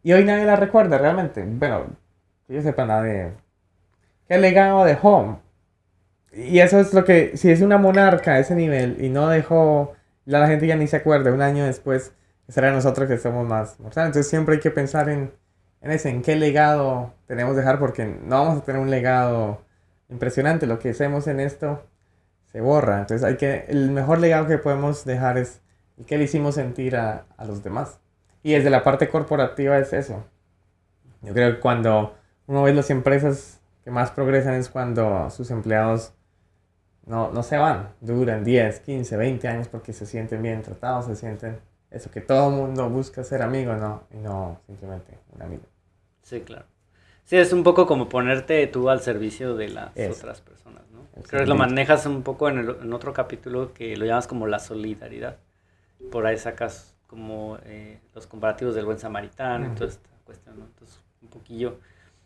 Speaker 2: Y hoy nadie la recuerda realmente. Bueno, que yo sepa, nadie. ¿Qué legado dejó? Y eso es lo que, si es una monarca a ese nivel y no dejó, la gente ya ni se acuerda, un año después será nosotros que somos más mortales. Entonces siempre hay que pensar en qué legado tenemos que dejar, porque no vamos a tener un legado impresionante. Lo que hacemos en esto se borra. Entonces el mejor legado que podemos dejar es el que le hicimos sentir a los demás. Y desde la parte corporativa es eso. Yo creo que cuando uno ve las empresas que más progresan es cuando sus empleados no se van, duran 10, 15, 20 años porque se sienten bien tratados, se sienten eso, que todo el mundo busca ser amigo, y no simplemente un amigo.
Speaker 1: Sí, claro. Sí, es un poco como ponerte tú al servicio de las otras personas, ¿no? Creo que lo manejas un poco en otro capítulo que lo llamas como la solidaridad. Por ahí sacas como los comparativos del buen samaritano y toda esta cuestión, ¿no? Entonces, un poquillo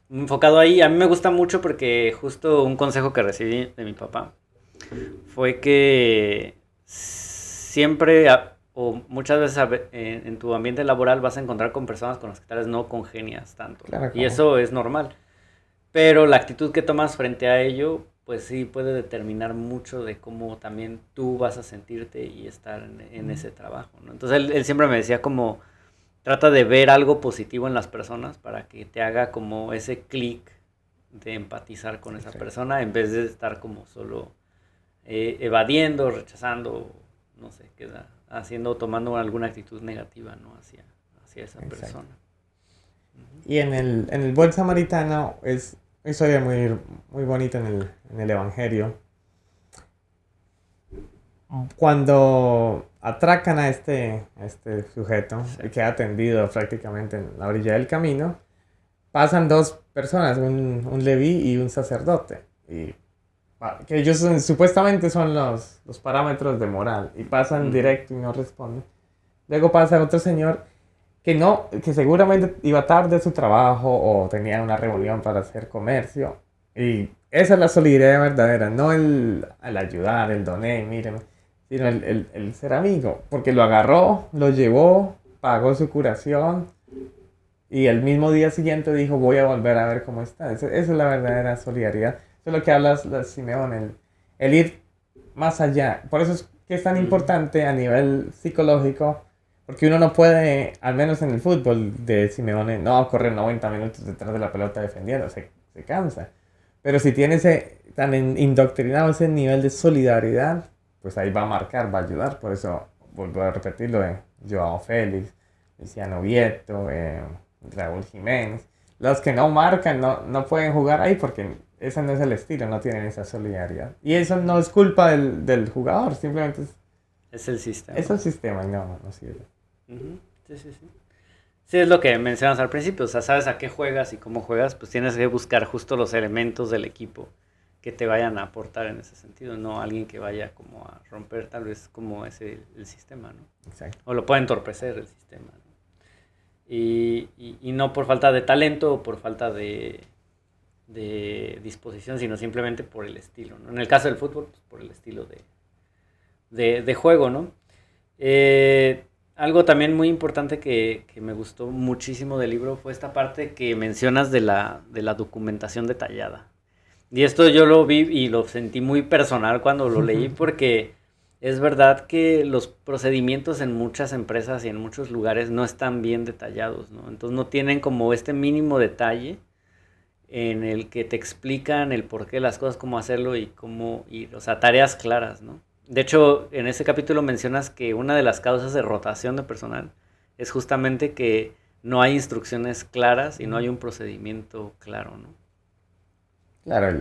Speaker 1: enfocado ahí. A mí me gusta mucho porque justo un consejo que recibí de mi papá fue que siempre o muchas veces en tu ambiente laboral vas a encontrar con personas con las que tal vez no congenias tanto. Claro, y eso es normal. Pero la actitud que tomas frente a ello, pues sí puede determinar mucho de cómo también tú vas a sentirte y estar en ese trabajo, ¿no? Entonces él siempre me decía como, trata de ver algo positivo en las personas para que te haga como ese clic de empatizar con esa persona en vez de estar como solo evadiendo, rechazando, no sé, tomando alguna actitud negativa, ¿no? hacia esa persona.
Speaker 2: Y en el buen samaritano es una historia muy, muy bonita en el Evangelio. Cuando atracan a este sujeto,
Speaker 1: Sí.
Speaker 2: y queda tendido prácticamente en la orilla del camino, pasan dos personas, un leví y un sacerdote. Y que ellos supuestamente son los parámetros de moral. Y pasan directo y no responden. Luego pasa otro señor que no, que seguramente iba tarde a su trabajo o tenía una reunión para hacer comercio. Y esa es la solidaridad verdadera, no el ayudar, el doné, mírenme, sino el ser amigo, porque lo agarró, lo llevó, pagó su curación y el mismo día siguiente dijo voy a volver a ver cómo está. Esa es la verdadera solidaridad. Eso es lo que habla Simeón, el ir más allá. Por eso es que es tan importante a nivel psicológico, porque uno no puede, al menos en el fútbol de Simeone, no correr 90 minutos detrás de la pelota defendiendo, se cansa. Pero si tiene tan indoctrinado ese nivel de solidaridad, pues ahí va a marcar, va a ayudar. Por eso vuelvo a repetirlo de Joao Félix, Luciano Vieto, Raúl Jiménez. Los que no marcan no pueden jugar ahí porque ese no es el estilo, no tienen esa solidaridad. Y eso no es culpa del jugador, simplemente
Speaker 1: Es el sistema.
Speaker 2: es el sistema y no sirve.
Speaker 1: Sí, sí, sí. Sí, es lo que mencionas al principio, o sea, sabes a qué juegas y cómo juegas, pues tienes que buscar justo los elementos del equipo que te vayan a aportar en ese sentido, no alguien que vaya como a romper tal vez como es el sistema, ¿no?
Speaker 2: Exacto.
Speaker 1: O lo puede entorpecer el sistema, ¿no? Y no por falta de talento o por falta de disposición, sino simplemente por el estilo, ¿no? En el caso del fútbol, pues por el estilo de juego, ¿no? Algo también muy importante que me gustó muchísimo del libro fue esta parte que mencionas de la documentación detallada. Y esto yo lo vi y lo sentí muy personal cuando lo leí porque es verdad que los procedimientos en muchas empresas y en muchos lugares no están bien detallados, ¿no? Entonces no tienen como este mínimo detalle en el que te explican el porqué de las cosas, cómo hacerlo y cómo ir, o sea, tareas claras, ¿no? De hecho, en ese capítulo mencionas que una de las causas de rotación de personal es justamente que no hay instrucciones claras y no hay un procedimiento claro, ¿no?
Speaker 2: Claro,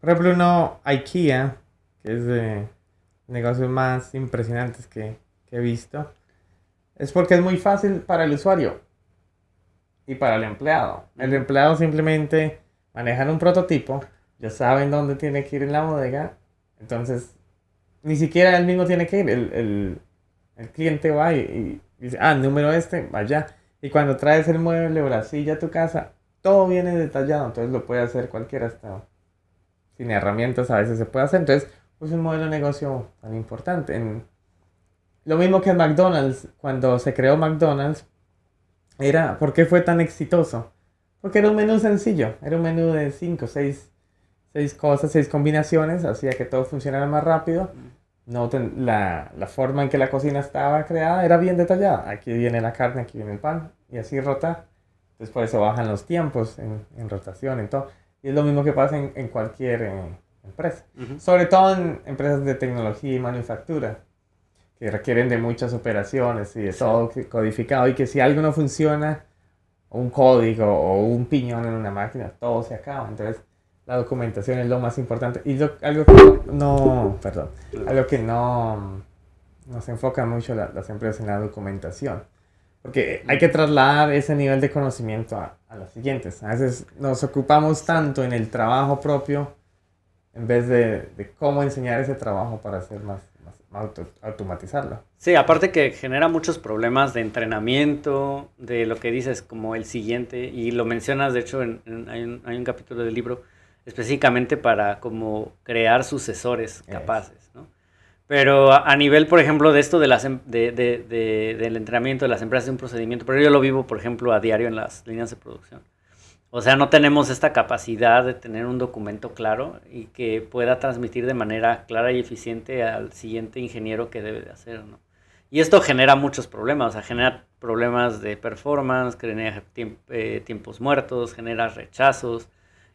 Speaker 2: por ejemplo, IKEA, que es de negocios más impresionantes que he visto, es porque es muy fácil para el usuario y para el empleado. El empleado simplemente maneja un prototipo, ya saben dónde tiene que ir en la bodega, entonces ni siquiera él mismo tiene que ir, el cliente va y dice, número vaya. Y cuando traes el mueble o la silla a tu casa, todo viene detallado, entonces lo puede hacer cualquiera, hasta sin herramientas a veces se puede hacer. Entonces, pues un modelo de negocio tan importante. Lo mismo que en McDonald's, cuando se creó McDonald's, ¿por qué fue tan exitoso? Porque era un menú sencillo, era un menú de 5, 6 cosas, 6 combinaciones, hacía que todo funcionara más rápido. La forma en que la cocina estaba creada era bien detallada. Aquí viene la carne, aquí viene el pan, y así rota. Entonces por eso bajan los tiempos en rotación, en todo. Y es lo mismo que pasa en cualquier empresa. Sobre todo en empresas de tecnología y manufactura, que requieren de muchas operaciones y de todo codificado. Y que si algo no funciona, un código o un piñón en una máquina, todo se acaba. Entonces la documentación es lo más importante. Y algo que no se enfocan mucho las empresas en la documentación. Porque hay que trasladar ese nivel de conocimiento a los siguientes. A veces nos ocupamos tanto en el trabajo propio en vez de cómo enseñar ese trabajo para hacer más automatizarlo.
Speaker 1: Sí, aparte que genera muchos problemas de entrenamiento, de lo que dices como el siguiente, y lo mencionas, de hecho, hay un capítulo del libro específicamente para como crear sucesores capaces, ¿no? Pero a nivel, por ejemplo, de esto del entrenamiento de las empresas de un procedimiento, pero yo lo vivo, por ejemplo, a diario en las líneas de producción. O sea, no tenemos esta capacidad de tener un documento claro y que pueda transmitir de manera clara y eficiente al siguiente ingeniero que debe de hacer, ¿no? Y esto genera muchos problemas, o sea, genera problemas de performance, genera tiempos muertos, genera rechazos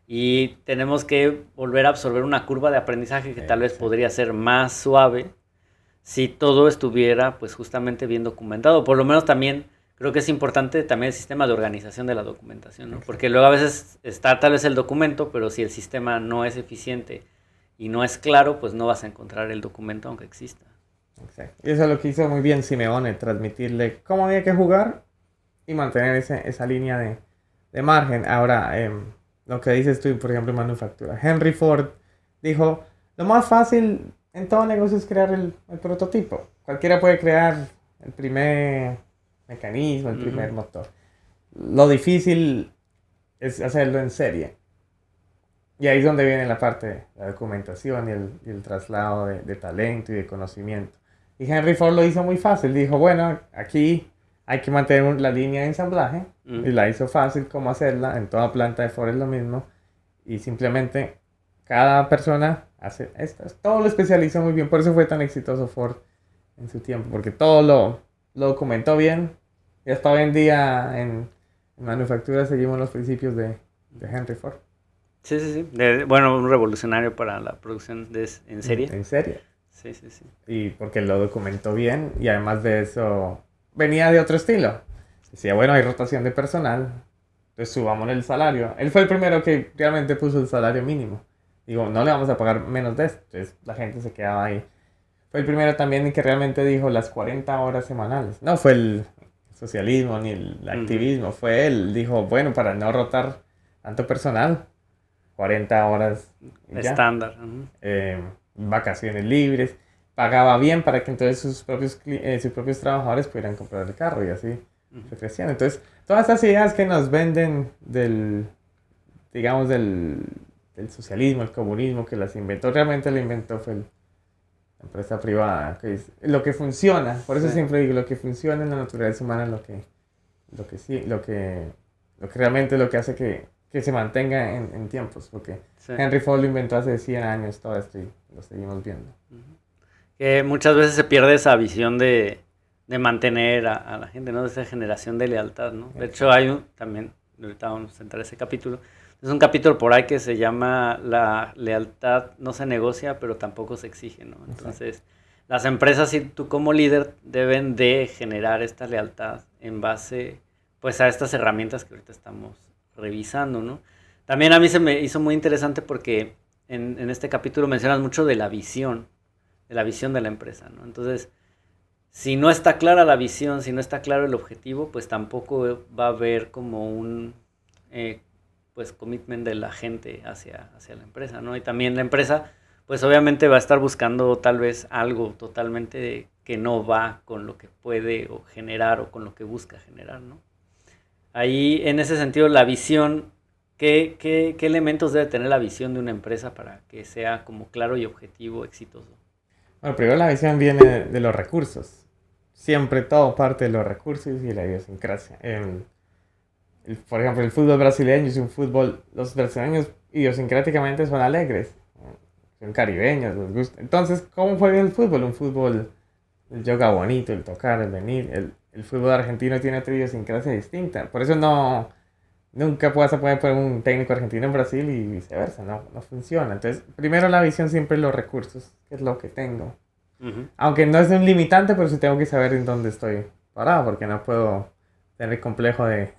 Speaker 1: y tenemos que volver a absorber una curva de aprendizaje que tal vez podría ser más suave si todo estuviera pues justamente bien documentado. Por lo menos también creo que es importante también el sistema de organización de la documentación, ¿no? Porque luego a veces está tal vez el documento, pero si el sistema no es eficiente y no es claro, pues no vas a encontrar el documento aunque exista.
Speaker 2: Exacto. Y eso es lo que hizo muy bien Simeone, transmitirle cómo había que jugar y mantener esa línea de margen. Ahora, lo que dices tú, por ejemplo, en manufactura. Henry Ford dijo, lo más fácil en todo negocio es crear el prototipo. Cualquiera puede crear el primer mecanismo, el primer motor. Lo difícil es hacerlo en serie. Y ahí es donde viene la parte de la documentación y el traslado de talento y de conocimiento. Y Henry Ford lo hizo muy fácil. Dijo, bueno, aquí hay que mantener la línea de ensamblaje. Y la hizo fácil cómo hacerla. En toda planta de Ford es lo mismo. Y simplemente cada persona hace esto. Todo lo especializó muy bien. Por eso fue tan exitoso Ford en su tiempo. Porque todo lo documentó bien. Y hasta hoy en día en manufactura seguimos los principios de Henry Ford.
Speaker 1: Sí, sí, sí. Bueno, un revolucionario para la producción en serie.
Speaker 2: En serie.
Speaker 1: Sí, sí, sí.
Speaker 2: Y porque lo documentó bien y además de eso venía de otro estilo. Decía, bueno, hay rotación de personal, entonces subamos el salario. Él fue el primero que realmente puso el salario mínimo. Digo, no le vamos a pagar menos de esto. Entonces la gente se quedaba ahí. Fue el primero también que realmente dijo las 40 horas semanales. No fue el socialismo ni el activismo, fue él. Dijo, bueno, para no rotar tanto personal, 40 horas
Speaker 1: estándar.
Speaker 2: Vacaciones libres, pagaba bien para que entonces sus propios trabajadores pudieran comprar el carro y así fue creciendo. Entonces, todas estas ideas que nos venden del socialismo, el comunismo, que las inventó, realmente lo inventó fue la empresa privada, que es lo que funciona. Por eso siempre digo, lo que funciona en la naturaleza humana es lo que realmente lo que hace que se mantenga en tiempos, porque Henry Ford lo inventó hace 100 años, todo esto, y lo seguimos viendo.
Speaker 1: Que muchas veces se pierde esa visión de mantener a la gente, ¿no? De esa generación de lealtad, ¿no? De hecho, hay también, ahorita vamos a entrar a ese capítulo, es un capítulo por ahí que se llama La lealtad no se negocia, pero tampoco se exige, ¿no? Entonces, las empresas y tú como líder deben de generar esta lealtad en base, pues, a estas herramientas que ahorita estamos revisando, ¿no? También a mí se me hizo muy interesante porque en este capítulo mencionas mucho de la visión de la empresa, ¿no? Entonces, si no está clara la visión, si no está claro el objetivo, pues tampoco va a haber como un pues commitment de la gente hacia la empresa, ¿no? Y también la empresa, pues obviamente va a estar buscando tal vez algo totalmente que no va con lo que puede o generar o con lo que busca generar, ¿no? Ahí, en ese sentido, la visión, ¿qué elementos debe tener la visión de una empresa para que sea como claro y objetivo, exitoso?
Speaker 2: Bueno, primero la visión viene de los recursos. Siempre todo parte de los recursos y la idiosincrasia. Por ejemplo, el fútbol brasileño es un fútbol, los brasileños idiosincráticamente son alegres, son caribeños, les gusta. Entonces, ¿cómo juega el fútbol? Un fútbol, el yoga bonito, el tocar, el venir. El fútbol argentino tiene otra idiosincrasia distinta. Por eso nunca vas a poder poner un técnico argentino en Brasil y viceversa, no funciona. Entonces, primero la visión siempre es los recursos, que es lo que tengo. Aunque no es un limitante, pero sí tengo que saber en dónde estoy parado, porque no puedo tener el complejo de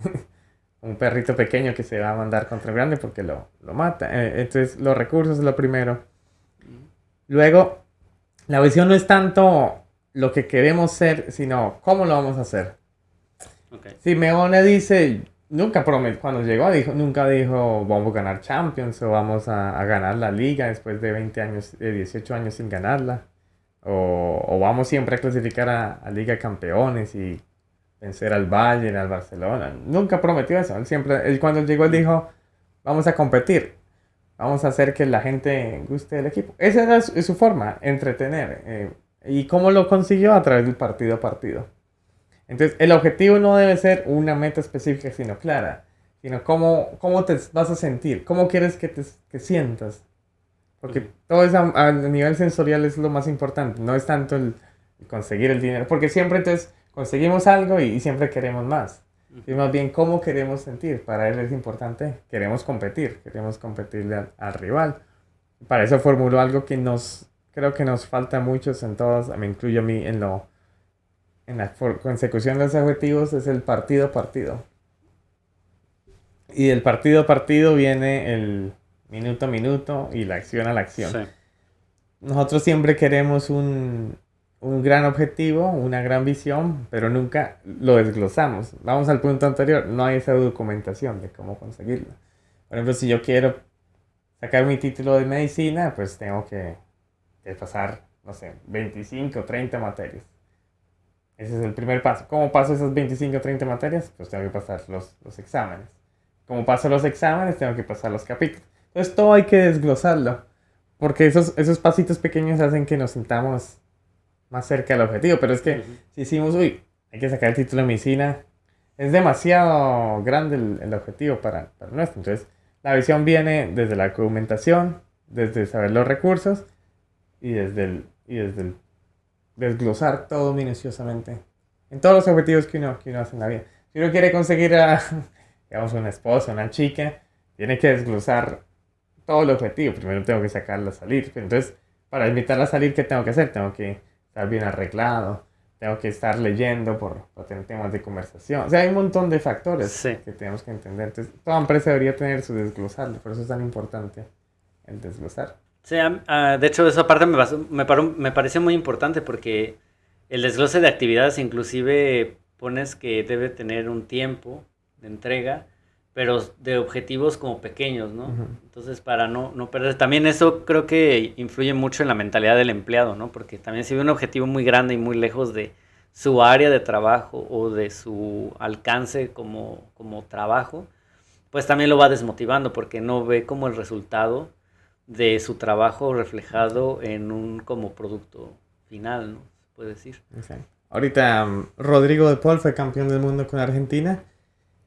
Speaker 2: un perrito pequeño que se va a mandar contra el grande porque lo mata. Entonces, los recursos es lo primero. Luego, la visión no es tanto lo que queremos ser, sino cómo lo vamos a hacer. Simeone dice, cuando llegó, nunca dijo vamos a ganar Champions o vamos a ganar la Liga después de 18 años sin ganarla. O vamos siempre a clasificar a Liga de Campeones y vencer al Bayern, al Barcelona. Nunca prometió eso. Cuando llegó, él dijo, vamos a competir. Vamos a hacer que la gente guste del equipo. Esa era su forma, entretener. ¿Y cómo lo consiguió? A través del partido a partido. Entonces, el objetivo no debe ser una meta específica, sino clara. Sino cómo te vas a sentir. Cómo quieres que sientas. Porque todo eso a nivel sensorial es lo más importante. No es tanto el conseguir el dinero. Porque siempre entonces conseguimos algo y siempre queremos más. Y más bien cómo queremos sentir. Para él es importante. Queremos competirle al rival. Para eso formuló algo que creo que nos falta a muchos en todos. Me incluyo a mí en la consecución de los objetivos. Es el partido a partido. Y del partido a partido viene el minuto a minuto y la acción a la acción. Sí. nosotros siempre queremos un gran objetivo, una gran visión, pero nunca lo desglosamos. Vamos al punto anterior, no hay esa documentación de cómo conseguirlo. Por ejemplo, si yo quiero sacar mi título de medicina, pues tengo que pasar, no sé, 25 o 30 materias. Ese es el primer paso. ¿Cómo paso esas 25 o 30 materias? Pues tengo que pasar los exámenes. ¿Cómo paso los exámenes? Tengo que pasar los capítulos. Entonces todo hay que desglosarlo, porque esos pasitos pequeños hacen que nos sintamos más cerca del objetivo. Pero es que si decimos, uy, hay que sacar el título de medicina, es demasiado grande el objetivo para nuestro. Entonces la visión viene desde la documentación, desde saber los recursos y desde el desglosar todo minuciosamente en todos los objetivos que uno hace en la vida. Si uno quiere conseguir digamos, una esposa, una chica, tiene que desglosar todo el objetivo. Primero tengo que sacarla a salir. Entonces, para invitarla a salir, ¿qué tengo que hacer? Tengo que estar bien arreglado, tengo que estar leyendo por tener temas de conversación. O sea, hay un montón de factores que tenemos que entender. Entonces, toda empresa debería tener su desglosarlo. Por eso es tan importante el desglosar.
Speaker 1: Sí, de hecho, esa parte me parece muy importante porque el desglose de actividades inclusive pones que debe tener un tiempo de entrega, pero de objetivos como pequeños, ¿no?
Speaker 2: Ujú.
Speaker 1: Entonces, para no perder. También eso creo que influye mucho en la mentalidad del empleado, ¿no? Porque también si ve un objetivo muy grande y muy lejos de su área de trabajo o de su alcance como trabajo, pues también lo va desmotivando porque no ve como el resultado de su trabajo reflejado en un como producto final, ¿no? Se puede decir.
Speaker 2: Exacto. Ahorita Rodrigo de Paul fue campeón del mundo con Argentina.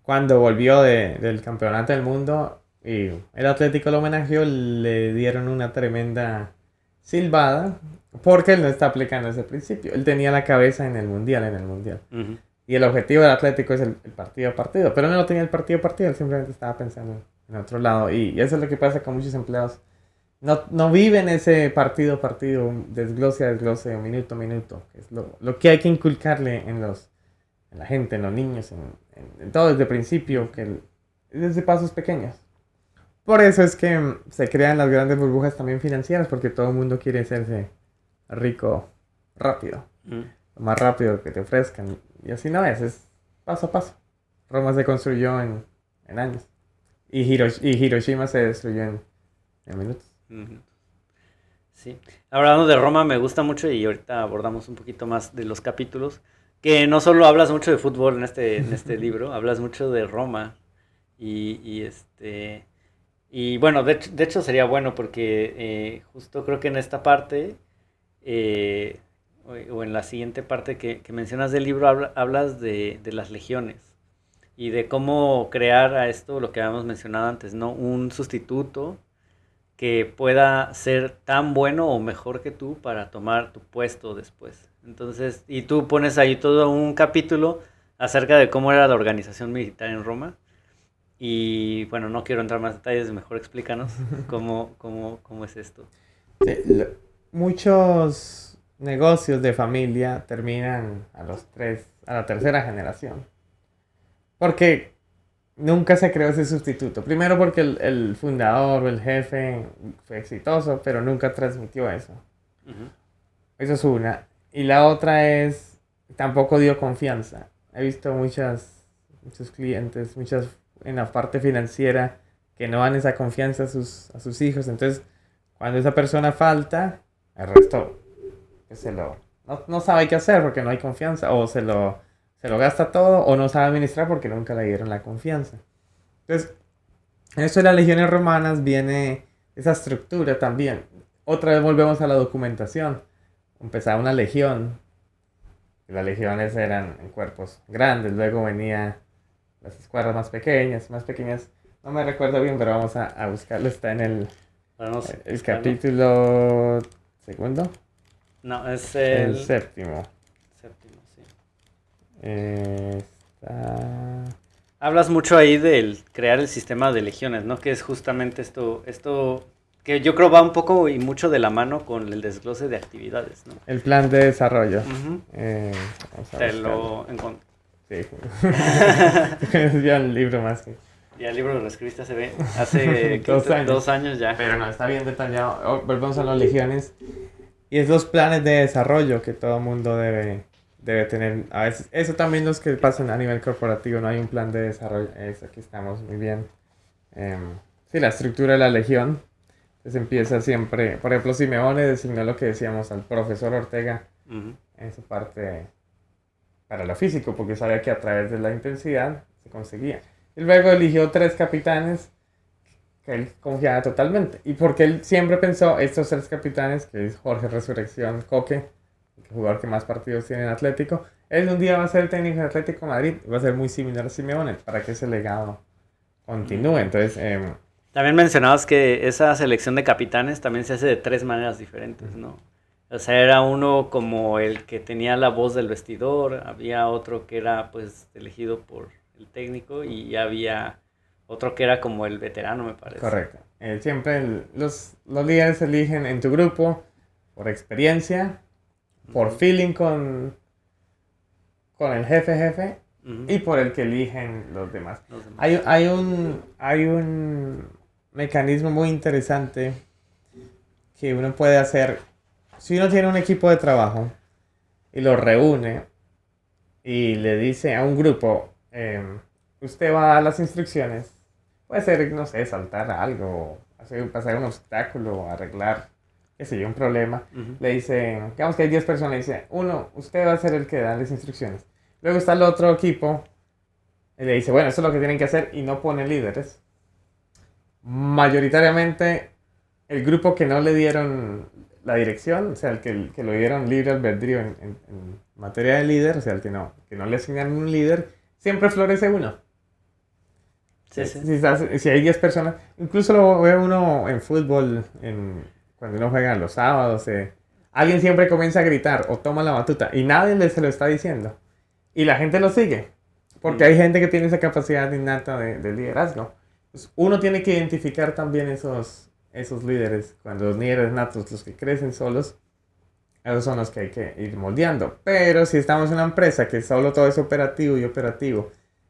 Speaker 2: Cuando volvió del campeonato del mundo y el Atlético lo homenajeó, le dieron una tremenda silbada porque él no está aplicando ese principio. Él tenía la cabeza en el mundial.
Speaker 1: Uh-huh.
Speaker 2: Y el objetivo del Atlético es el partido a partido. Pero él no tenía el partido a partido, él simplemente estaba pensando en otro lado. Y eso es lo que pasa con muchos empleados. No viven ese partido a partido, desglose a desglose, minuto a minuto. Es lo que hay que inculcarle en la gente, en los niños, en todo desde el principio, desde pasos pequeños. Por eso es que se crean las grandes burbujas también financieras, porque todo el mundo quiere hacerse rico rápido. Lo más rápido que te ofrezcan. Y así no es paso a paso. Roma se construyó en años. Y Hiroshima se destruyó en minutos.
Speaker 1: Sí. Hablando de Roma, me gusta mucho y ahorita abordamos un poquito más de los capítulos, que no solo hablas mucho de fútbol en este libro, hablas mucho de Roma y bueno, de hecho sería bueno porque justo creo que en esta parte o en la siguiente parte que mencionas del libro hablas de las legiones y de cómo crear a esto, lo que habíamos mencionado antes, ¿no? Un sustituto que pueda ser tan bueno o mejor que tú para tomar tu puesto después. Entonces, y tú pones ahí todo un capítulo acerca de cómo era la organización militar en Roma. Y bueno, no quiero entrar más detalles, mejor explícanos cómo es esto.
Speaker 2: Sí, muchos negocios de familia terminan a la tercera generación. Porque nunca se creó ese sustituto. Primero porque el fundador o el jefe fue exitoso, pero nunca transmitió eso. Uh-huh. Eso es una. Y la otra es, tampoco dio confianza. He visto muchos clientes, en la parte financiera, que no dan esa confianza a sus hijos. Entonces, cuando esa persona falta, el resto pues no sabe qué hacer porque no hay confianza. O se lo gasta todo o no sabe administrar porque nunca le dieron la confianza. Entonces, en esto de las legiones romanas viene esa estructura también. Otra vez volvemos a la documentación. Empezaba una legión. Las legiones eran en cuerpos grandes. Luego venía las escuadras más pequeñas. No me recuerdo bien, pero vamos a buscarlo. Está en el capítulo segundo.
Speaker 1: No, es
Speaker 2: el séptimo.
Speaker 1: Hablas mucho ahí del crear el sistema de legiones, ¿no? Que es justamente esto que yo creo va un poco y mucho de la mano con el desglose de actividades, ¿no?
Speaker 2: El plan de desarrollo.
Speaker 1: Uh-huh. Te lo encontré.
Speaker 2: Sí. Ya el libro más que...
Speaker 1: Ya el libro lo escribiste hace 2 años ya.
Speaker 2: Pero no, está bien detallado. Volvemos a las legiones. Y es los planes de desarrollo que todo mundo debe tener. A veces, eso también los que pasan a nivel corporativo, no hay un plan de desarrollo. Eso, aquí estamos muy bien. Sí, la estructura de la legión. Entonces empieza siempre, por ejemplo, Simeone designó lo que decíamos al profesor Ortega en su parte para lo físico, porque sabía que a través de la intensidad se conseguía. Y luego eligió 3 capitanes que él confiaba totalmente. Y porque él siempre pensó, estos 3 capitanes, que es Jorge Resurrección Coque, el jugador que más partidos tiene en Atlético, él un día va a ser el técnico de Atlético de Madrid, va a ser muy similar a Simeone, para que ese legado continúe. Entonces,
Speaker 1: también mencionabas que esa selección de capitanes también se hace de 3 maneras diferentes, ¿no? O sea, era uno como el que tenía la voz del vestidor, había otro que era pues elegido por el técnico y había otro que era como el veterano, me parece.
Speaker 2: Correcto. Siempre los líderes se eligen en tu grupo por experiencia, por feeling con el jefe y por el que eligen los demás. Hay un mecanismo muy interesante que uno puede hacer. Si uno tiene un equipo de trabajo y lo reúne y le dice a un grupo, usted va a dar las instrucciones, puede ser, no sé, saltar algo, pasar un obstáculo, arreglar, qué sé yo, un problema. Le dicen, digamos que hay 10 personas, le dice, uno, usted va a ser el que da las instrucciones. Luego está el otro equipo y le dice, bueno, eso es lo que tienen que hacer y no pone líderes. Mayoritariamente, el grupo que no le dieron la dirección, o sea, el que lo dieron libre albedrío en materia de líder, o sea, el que no le asignaron un líder, siempre florece uno.
Speaker 1: Sí, sí.
Speaker 2: Si hay 10 personas, incluso lo ve uno en fútbol, cuando uno juega los sábados, alguien siempre comienza a gritar o toma la batuta y nadie se lo está diciendo. Y la gente lo sigue, porque hay gente que tiene esa capacidad innata de liderazgo. Pues uno tiene que identificar también esos líderes, cuando los líderes natos, los que crecen solos, esos son los que hay que ir moldeando. Pero si estamos en una empresa que solo todo es operativo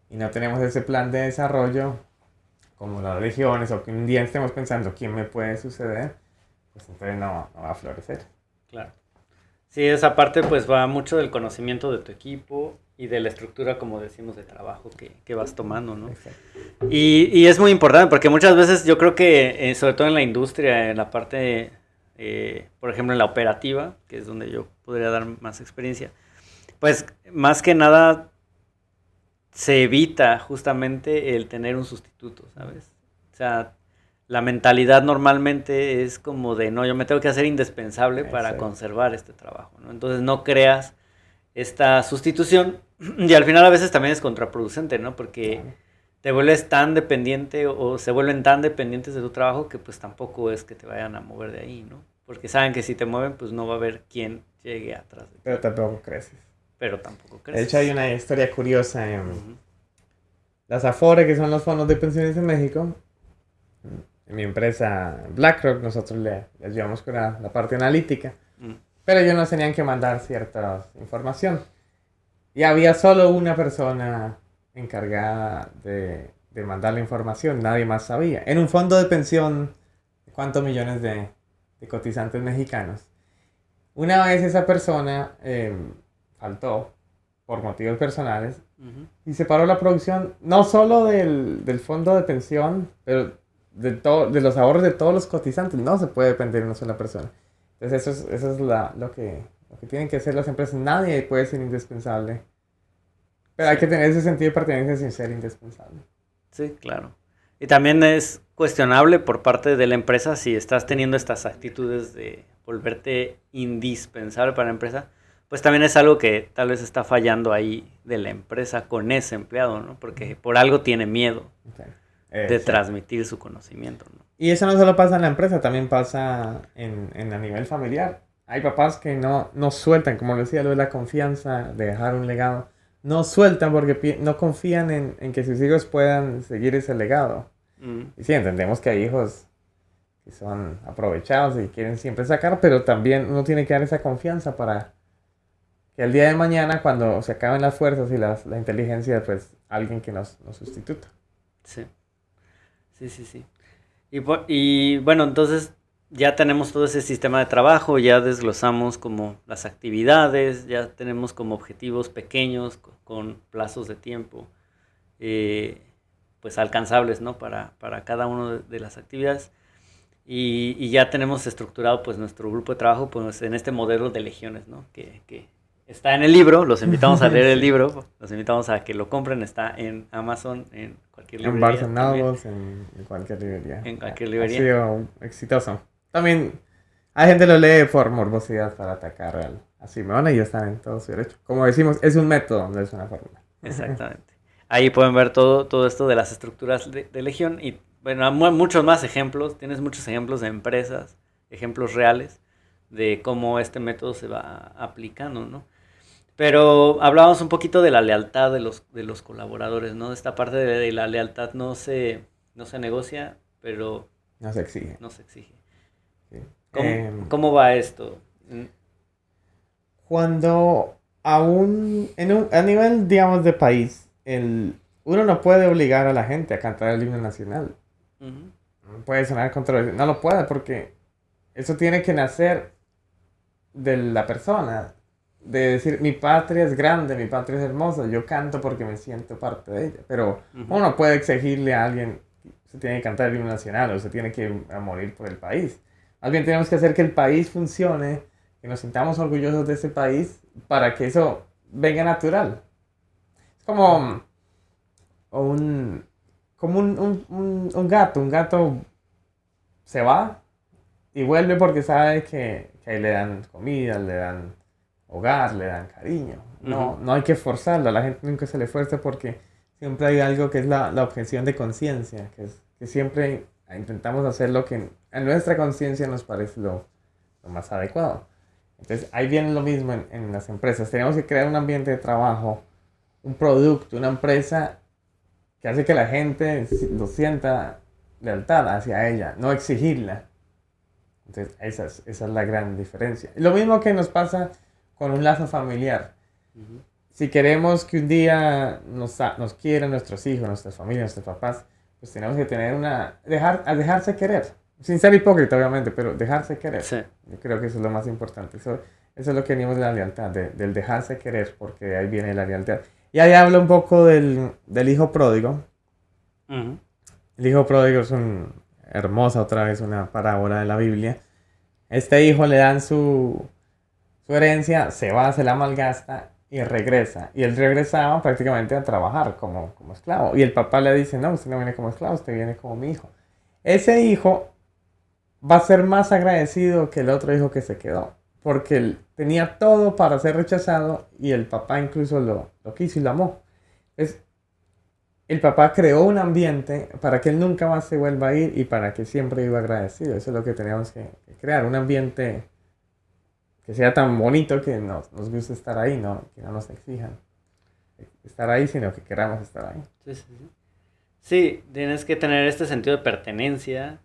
Speaker 2: y no tenemos ese plan de desarrollo, como las regiones, o que un día estemos pensando quién me puede suceder, pues entonces no va a florecer.
Speaker 1: Claro. Sí, esa parte pues va mucho del conocimiento de tu equipo y de la estructura, como decimos, de trabajo que vas tomando, ¿no?
Speaker 2: Exacto.
Speaker 1: Y es muy importante porque muchas veces yo creo que, sobre todo en la industria, en la parte, por ejemplo, en la operativa, que es donde yo podría dar más experiencia, pues más que nada se evita justamente el tener un sustituto, ¿sabes? O sea, la mentalidad normalmente es como de, no, yo me tengo que hacer indispensable para conservar este trabajo, ¿no? Entonces no creas esta sustitución y al final a veces también es contraproducente, ¿no? Porque te vuelves tan dependiente o se vuelven tan dependientes de tu trabajo que pues tampoco es que te vayan a mover de ahí, ¿no? Porque saben que si te mueven pues no va a haber quien llegue atrás de ti.
Speaker 2: Pero tampoco creces.
Speaker 1: De
Speaker 2: hecho hay una historia curiosa en las Afore, que son los fondos de pensiones en México. En mi empresa BlackRock nosotros les ayudamos con la parte analítica. Pero ellos nos tenían que mandar cierta información. Y había solo una persona encargada de mandar la información. Nadie más sabía. En un fondo de pensión, ¿cuántos millones de cotizantes mexicanos? Una vez esa persona faltó por motivos personales y se paró la producción no solo del fondo de pensión, pero de los ahorros de todos los cotizantes. No se puede depender de una sola persona. Entonces eso es lo que tienen que hacer las empresas. Nadie puede ser indispensable. Pero hay que tener ese sentido de pertenencia sin ser indispensable.
Speaker 1: Sí, claro. Y también es cuestionable por parte de la empresa si estás teniendo estas actitudes de volverte indispensable para la empresa. Pues también es algo que tal vez está fallando ahí de la empresa con ese empleado, ¿no? Porque por algo tiene miedo de transmitir su conocimiento, ¿no?
Speaker 2: Y eso no solo pasa en la empresa, también pasa a nivel familiar. Hay papás que no sueltan, como decía, lo de la confianza, de dejar un legado. No sueltan porque no confían en que sus hijos puedan seguir ese legado. Y sí, entendemos que hay hijos que son aprovechados y quieren siempre sacar, pero también uno tiene que dar esa confianza para que el día de mañana, cuando se acaben las fuerzas y la inteligencia, pues alguien que nos sustituya.
Speaker 1: Sí. Y bueno, entonces ya tenemos todo ese sistema de trabajo, ya desglosamos como las actividades, ya tenemos como objetivos pequeños con plazos de tiempo pues alcanzables, ¿no? Para cada una de las actividades. Y ya tenemos estructurado pues nuestro grupo de trabajo pues en este modelo de legiones, ¿no? Que está en el libro, los invitamos a leer el libro, los invitamos a que lo compren, está en Amazon, en cualquier librería.
Speaker 2: En Barnes Nobles, en cualquier librería.
Speaker 1: En cualquier librería.
Speaker 2: Ha sido exitoso. También hay gente que lo lee por morbosidad para atacar a Simeone y están en todo su derecho. Como decimos, es un método, no es una fórmula.
Speaker 1: Exactamente. Ahí pueden ver todo esto de las estructuras de Legión y bueno, muchos más ejemplos. Tienes muchos ejemplos de empresas, ejemplos reales de cómo este método se va aplicando, ¿no? Pero hablábamos un poquito de la lealtad de los colaboradores, ¿no? Esta parte de la lealtad no se negocia, pero
Speaker 2: no se exige.
Speaker 1: No se exige.
Speaker 2: Sí.
Speaker 1: ¿Cómo va esto?
Speaker 2: Cuando a nivel, digamos, de país, uno no puede obligar a la gente a cantar el himno nacional. Puede sonar controversial. No lo puede porque eso tiene que nacer de la persona. De decir, mi patria es grande, mi patria es hermosa, yo canto porque me siento parte de ella. Pero uno no puede exigirle a alguien, se tiene que cantar el himno nacional o se tiene que morir por el país. Más bien tenemos que hacer que el país funcione, que nos sintamos orgullosos de ese país para que eso venga natural. Es como un gato. Un gato se va y vuelve porque sabe que ahí le dan comida, le dan hogar, le dan cariño. No hay que forzarlo, a la gente nunca se le fuerza porque siempre hay algo que es la objeción de conciencia, que siempre intentamos hacer lo que en nuestra conciencia nos parece lo más adecuado. Entonces ahí viene lo mismo en las empresas. Tenemos que crear un ambiente de trabajo, un producto, una empresa que hace que la gente lo sienta lealtad hacia ella, no exigirla. Entonces esa es la gran diferencia. Lo mismo que nos pasa con un lazo familiar. Si queremos que un día nos quieran nuestros hijos, nuestras familias, nuestros papás, pues tenemos que tener dejarse querer. Sin ser hipócrita, obviamente, pero dejarse querer. Sí. Yo creo que eso es lo más importante. Eso es lo que venimos de la lealtad, del dejarse querer, porque de ahí viene la lealtad. Y ahí habla un poco del hijo pródigo. El hijo pródigo es hermosa otra vez una parábola de la Biblia. Este hijo le dan su herencia, se va, se la malgasta y regresa. Y él regresaba prácticamente a trabajar como esclavo. Y el papá le dice, no, usted no viene como esclavo, usted viene como mi hijo. Ese hijo va a ser más agradecido que el otro hijo que se quedó. Porque él tenía todo para ser rechazado y el papá incluso lo quiso y lo amó. Entonces, el papá creó un ambiente para que él nunca más se vuelva a ir y para que siempre viva agradecido. Eso es lo que tenemos que crear, un ambiente que sea tan bonito que nos guste estar ahí, que no nos exijan estar ahí, sino que queramos estar ahí.
Speaker 1: Sí, tienes que tener este sentido de pertenencia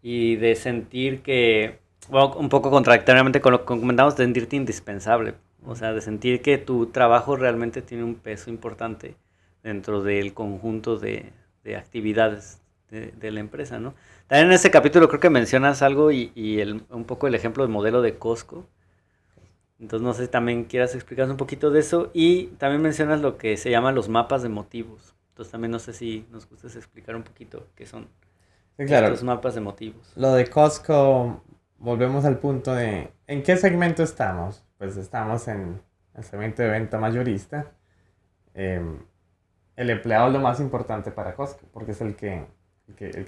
Speaker 1: y de sentir que, bueno, un poco contradictoriamente con lo que comentamos, de sentirte indispensable. O sea, de sentir que tu trabajo realmente tiene un peso importante dentro del conjunto de actividades de la empresa, ¿no? También en ese capítulo creo que mencionas algo y un poco el ejemplo del modelo de Costco. Entonces no sé si también quieras explicar un poquito de eso y también mencionas lo que se llaman los mapas de motivos. Entonces también no sé si nos gustas explicar un poquito qué son estos mapas de motivos.
Speaker 2: Lo de Costco, volvemos al punto de ¿en qué segmento estamos? Pues estamos en el segmento de venta mayorista. El empleado es lo más importante para Costco porque es el que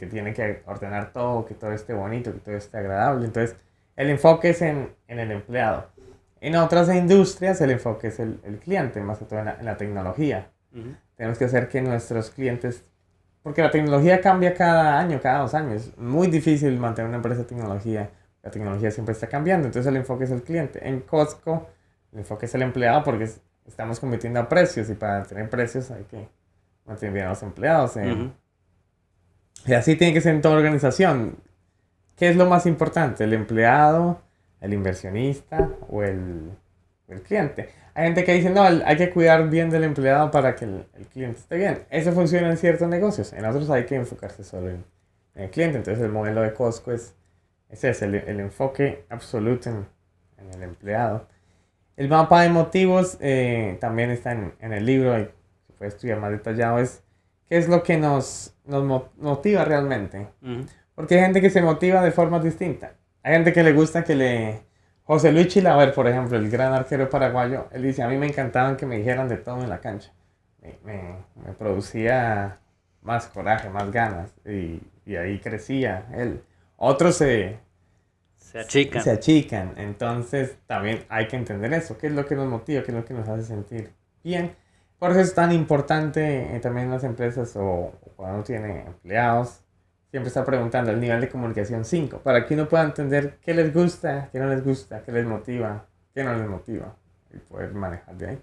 Speaker 2: tiene que ordenar todo, que todo esté bonito, que todo esté agradable. Entonces el enfoque es en el empleado. En otras industrias el enfoque es el cliente, más que todo en la tecnología. Tenemos que hacer que nuestros clientes, porque la tecnología cambia cada año, cada 2 años. Es muy difícil mantener una empresa de tecnología. La tecnología siempre está cambiando, entonces el enfoque es el cliente. En Costco el enfoque es el empleado porque estamos compitiendo a precios y para tener precios hay que mantener bien a los empleados. Y así tiene que ser en toda organización. ¿Qué es lo más importante? ¿El empleado, el inversionista o el cliente? Hay gente que dice, no, hay que cuidar bien del empleado para que el cliente esté bien. Eso funciona en ciertos negocios. En otros hay que enfocarse solo en el cliente. Entonces el modelo de Costco es es ese, el enfoque absoluto en el empleado. El mapa de motivos también está en el libro, y se puede estudiar más detallado, es qué es lo que nos motiva realmente. Porque hay gente que se motiva de formas distintas. Hay gente que le gusta José Luis Chilaver, por ejemplo, el gran arquero paraguayo, él dice, a mí me encantaban que me dijeran de todo en la cancha. Me producía más coraje, más ganas, y ahí crecía él. Otros se achican, entonces también hay que entender eso, qué es lo que nos motiva, qué es lo que nos hace sentir bien. Por eso es tan importante también en las empresas o cuando uno tiene empleados, siempre está preguntando el nivel de comunicación 5, para que uno pueda entender qué les gusta, qué no les gusta, qué les motiva, qué no les motiva, y poder manejar de ahí.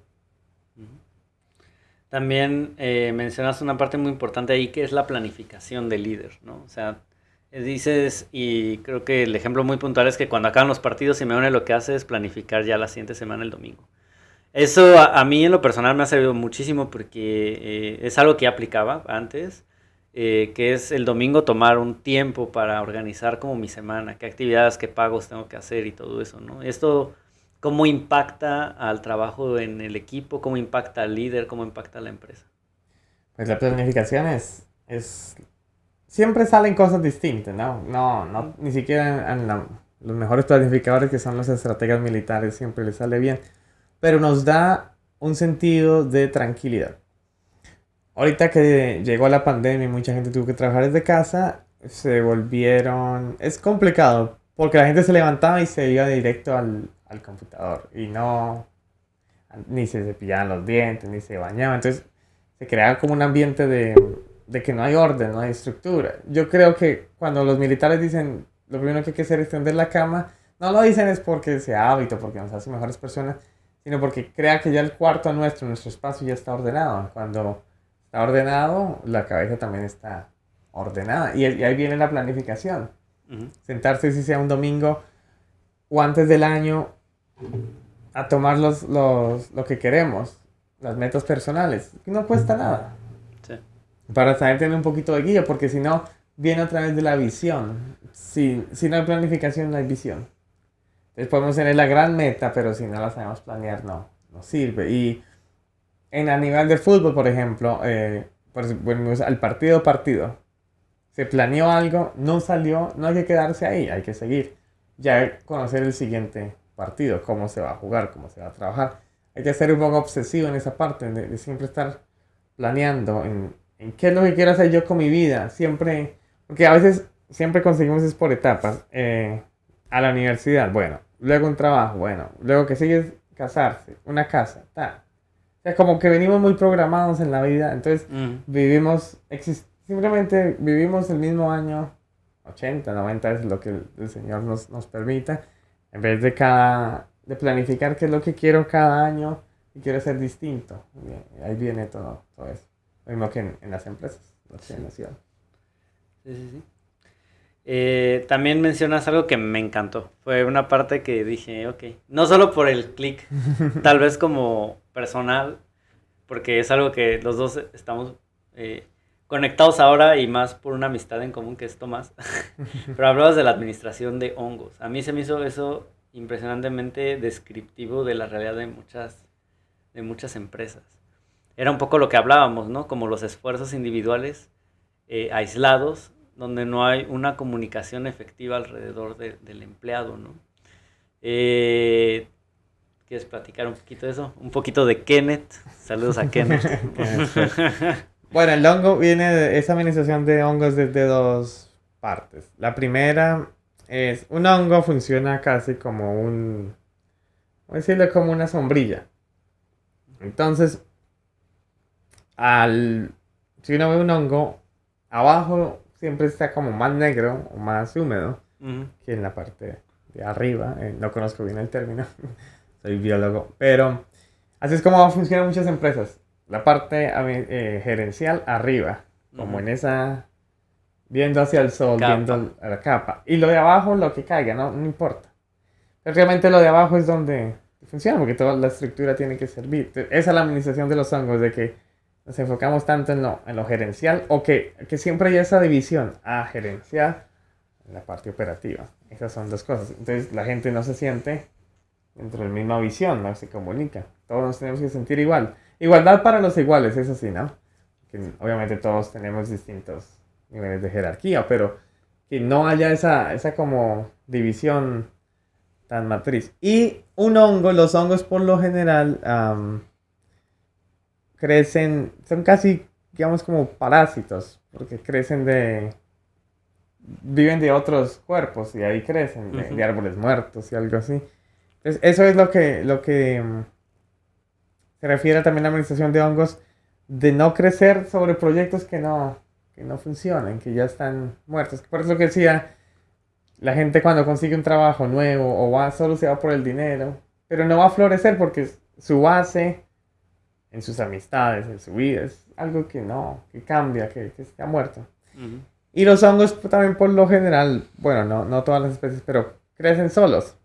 Speaker 1: También mencionas una parte muy importante ahí que es la planificación del líder, ¿no? O sea, dices, y creo que el ejemplo muy puntual es que cuando acaban los partidos, Simeone lo que hace es planificar ya la siguiente semana el domingo. Eso a mí en lo personal me ha servido muchísimo porque es algo que aplicaba antes, que es el domingo tomar un tiempo para organizar como mi semana, qué actividades, qué pagos tengo que hacer y todo eso, ¿no? Esto, cómo impacta al trabajo en el equipo, cómo impacta al líder, cómo impacta a la empresa.
Speaker 2: Pues la planificación es siempre salen cosas distintas, ¿no? No, ni siquiera los mejores planificadores que son los estrategas militares siempre les sale bien, pero nos da un sentido de tranquilidad. Ahorita que llegó la pandemia y mucha gente tuvo que trabajar desde casa, es complicado, porque la gente se levantaba y se iba directo al computador, y ni se cepillaban los dientes, ni se bañaban, entonces se creaba como un ambiente de que no hay orden, no hay estructura. Yo creo que cuando los militares dicen lo primero que hay que hacer es tender la cama, no lo dicen es porque sea hábito, porque nos hace mejores personas, sino porque crea que ya el cuarto nuestro espacio ya está ordenado. Cuando está ordenado, la cabeza también está ordenada. Y ahí viene la planificación. Sentarse, si sea un domingo o antes del año, a tomar lo que queremos, las metas personales. No cuesta nada.
Speaker 1: Sí.
Speaker 2: Para saber tener un poquito de guía, porque si no, viene a través de la visión. Si no hay planificación, no hay visión. Entonces podemos tener la gran meta, pero si no la sabemos planear, no sirve. Y a nivel de fútbol, por ejemplo, al partido, se planeó algo, no salió, no hay que quedarse ahí, hay que seguir. Ya conocer el siguiente partido, cómo se va a jugar, cómo se va a trabajar. Hay que ser un poco obsesivo en esa parte, de siempre estar planeando en qué es lo que quiero hacer yo con mi vida. Siempre, porque a veces siempre conseguimos es por etapas. A la universidad, bueno, luego un trabajo, bueno, luego que sigue casarse, una casa, tal. O sea, como que venimos muy programados en la vida, entonces simplemente vivimos el mismo año, 80, 90 es lo que el Señor nos permita, en vez de planificar qué es lo que quiero cada año y quiero ser distinto. Ahí viene todo eso. Lo mismo que en las empresas, en la ciudad.
Speaker 1: Sí. También mencionas algo que me encantó. Fue una parte que dije, ok, no solo por el click, tal vez como personal, porque es algo que los dos estamos conectados ahora y más por una amistad en común que es Tomás. Pero hablabas de la administración de hongos. A mí se me hizo eso impresionantemente descriptivo de la realidad de muchas empresas. Era un poco lo que hablábamos, ¿no? Como los esfuerzos individuales aislados, donde no hay una comunicación efectiva alrededor del empleado, ¿no? ¿Quieres platicar un poquito de eso? Un poquito de Kenneth. Saludos a Kenneth.
Speaker 2: Bueno, el hongo esa administración de hongos desde dos partes. La primera es, un hongo funciona casi como vamos a decirlo, como una sombrilla. Entonces, si uno ve un hongo, abajo siempre está como más negro o más húmedo que en la parte de arriba. No conozco bien el término, soy biólogo, pero así es como funcionan muchas empresas. La parte gerencial arriba, como en esa, viendo hacia el sol,
Speaker 1: capa.
Speaker 2: viendo a la capa. Y lo de abajo, lo que caiga, no importa. Pero realmente lo de abajo es donde funciona, porque toda la estructura tiene que servir. Esa es la administración de los hongos, de que nos enfocamos tanto en lo gerencial, o que siempre hay esa división, gerencial, en la parte operativa. Esas son dos cosas. Entonces la gente no se siente dentro de la misma visión, no se comunica. Todos nos tenemos que sentir igual. Igualdad para los iguales, eso sí, ¿no? Que obviamente todos tenemos distintos niveles de jerarquía, pero que no haya esa como división tan matriz. Y los hongos por lo general crecen, son casi, digamos, como parásitos, porque viven de otros cuerpos y ahí crecen, de árboles muertos y algo así. Entonces, eso es lo que se refiere también a la administración de hongos, de no crecer sobre proyectos que no funcionan, que ya están muertos. Por eso que decía, la gente cuando consigue un trabajo nuevo solo se va por el dinero, pero no va a florecer porque su base en sus amistades, en su vida, es algo que cambia, que está muerto. Uh-huh. Y los hongos también por lo general, bueno, no todas las especies, pero crecen solos.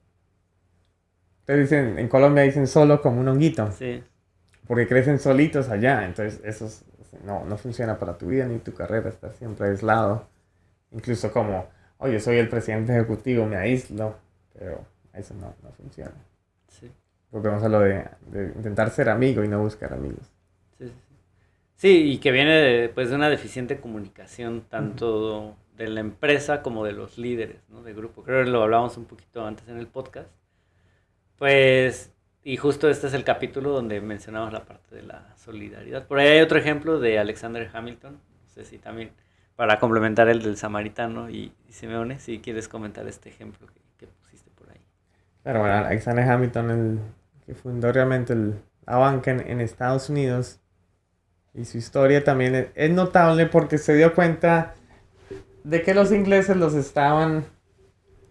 Speaker 2: Entonces en Colombia dicen solo como un honguito.
Speaker 1: Sí.
Speaker 2: Porque crecen solitos allá, entonces eso no funciona para tu vida ni tu carrera, estás siempre aislado. Incluso como, oye, soy el presidente ejecutivo, me aíslo, pero eso no funciona. Sí. Volvemos a lo de intentar ser amigo y no buscar amigos.
Speaker 1: Sí, y que viene de una deficiente comunicación tanto de la empresa como de los líderes, ¿no? De grupo. Creo que lo hablábamos un poquito antes en el podcast. Pues, y justo este es el capítulo donde mencionamos la parte de la solidaridad. Por ahí hay otro ejemplo de Alexander Hamilton, no sé si también, para complementar el del Samaritano y Simeone, si quieres comentar este ejemplo que pusiste por ahí.
Speaker 2: Claro, bueno, Alexander Hamilton, que fundó realmente la banca en Estados Unidos, y su historia también es notable porque se dio cuenta de que los ingleses los estaban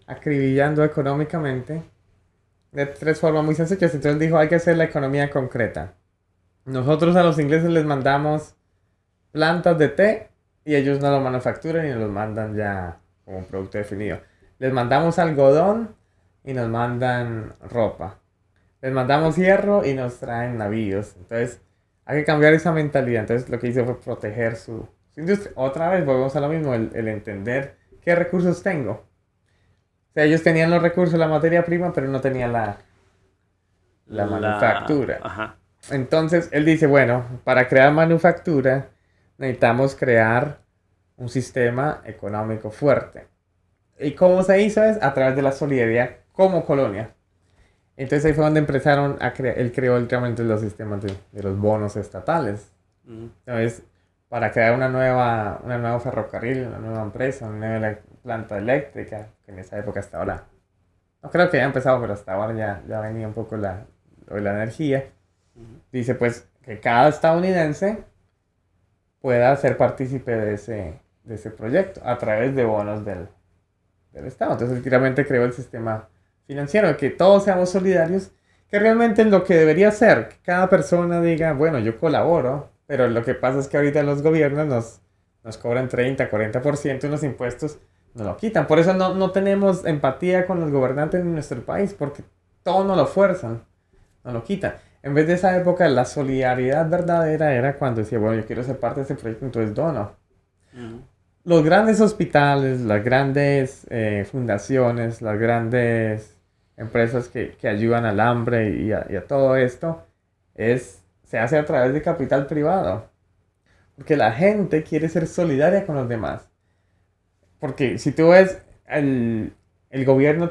Speaker 2: acribillando económicamente de tres formas muy sencillas. Entonces dijo, hay que hacer la economía concreta. Nosotros a los ingleses les mandamos plantas de té y ellos no lo manufacturan y nos lo mandan ya como un producto definido. Les mandamos algodón y nos mandan ropa. Les mandamos hierro y nos traen navíos. Entonces hay que cambiar esa mentalidad. Entonces lo que hizo fue proteger su industria. Otra vez volvemos a lo mismo, el entender qué recursos tengo. O sea, ellos tenían los recursos, la materia prima, pero no tenían la manufactura.
Speaker 1: Ajá.
Speaker 2: Entonces él dice, bueno, para crear manufactura necesitamos crear un sistema económico fuerte. ¿Y cómo se hizo? Es a través de la solidaridad como colonia. Entonces ahí fue donde empezaron a crear, él creó realmente los sistemas de los bonos estatales. Entonces, para crear un nuevo ferrocarril, una nueva empresa, una nueva planta eléctrica, que en esa época hasta ahora, no creo que haya empezado, pero hasta ahora ya venía un poco la energía. Dice pues que cada estadounidense pueda ser partícipe de ese proyecto a través de bonos del Estado. Entonces realmente creó el sistema financiero, que todos seamos solidarios, que realmente es lo que debería ser, que cada persona diga, bueno, yo colaboro, pero lo que pasa es que ahorita los gobiernos nos cobran 30, 40% en los impuestos, nos lo quitan. Por eso no tenemos empatía con los gobernantes en nuestro país, porque todo nos lo fuerzan, nos lo quitan. En vez de esa época, la solidaridad verdadera era cuando decía, bueno, yo quiero ser parte de ese proyecto, entonces dono. Los grandes hospitales, las grandes fundaciones, las grandes empresas que ayudan al hambre y a todo esto, se hace a través de capital privado. Porque la gente quiere ser solidaria con los demás. Porque si tú ves, el gobierno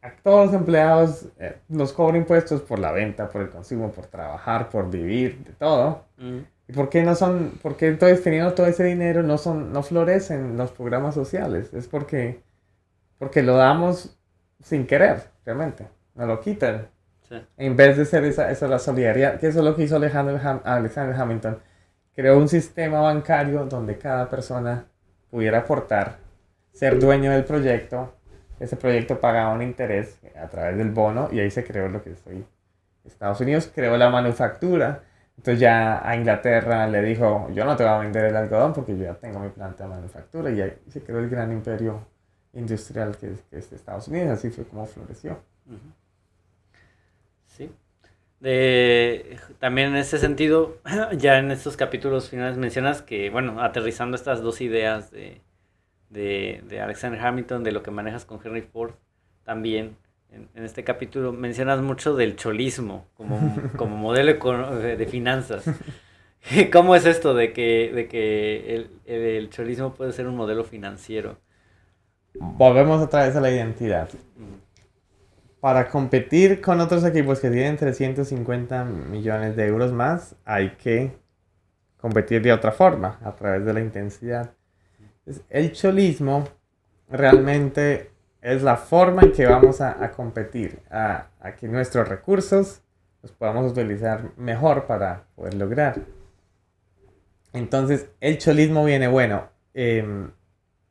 Speaker 2: a todos los empleados nos cobra impuestos por la venta, por el consumo, por trabajar, por vivir, de todo. ¿Y por qué entonces teniendo todo ese dinero no florecen los programas sociales? Es porque lo damos sin querer, realmente. Nos lo quitan. Sí. En vez de ser esa la solidaridad, que eso es lo que hizo Alexander Hamilton. Creó un sistema bancario donde cada persona pudiera aportar, ser dueño del proyecto. Ese proyecto pagaba un interés a través del bono y ahí se creó lo que es hoy Estados Unidos. Creó la manufactura. Entonces ya a Inglaterra le dijo, yo no te voy a vender el algodón porque yo ya tengo mi planta de manufactura. Y ahí se creó el gran imperio industrial que es Estados Unidos. Así fue como floreció.
Speaker 1: Sí. También en ese sentido, ya en estos capítulos finales mencionas que, bueno, aterrizando estas dos ideas de de Alexander Hamilton, de lo que manejas con Henry Ford también. En este capítulo mencionas mucho del cholismo como modelo de finanzas. ¿Cómo es esto de que el cholismo puede ser un modelo financiero?
Speaker 2: Volvemos otra vez a la identidad. Para competir con otros equipos que tienen 350 millones de euros más, hay que competir de otra forma, a través de la intensidad. Entonces, el cholismo realmente es la forma en que vamos a competir, a que nuestros recursos los podamos utilizar mejor para poder lograr. Entonces, el cholismo viene, bueno,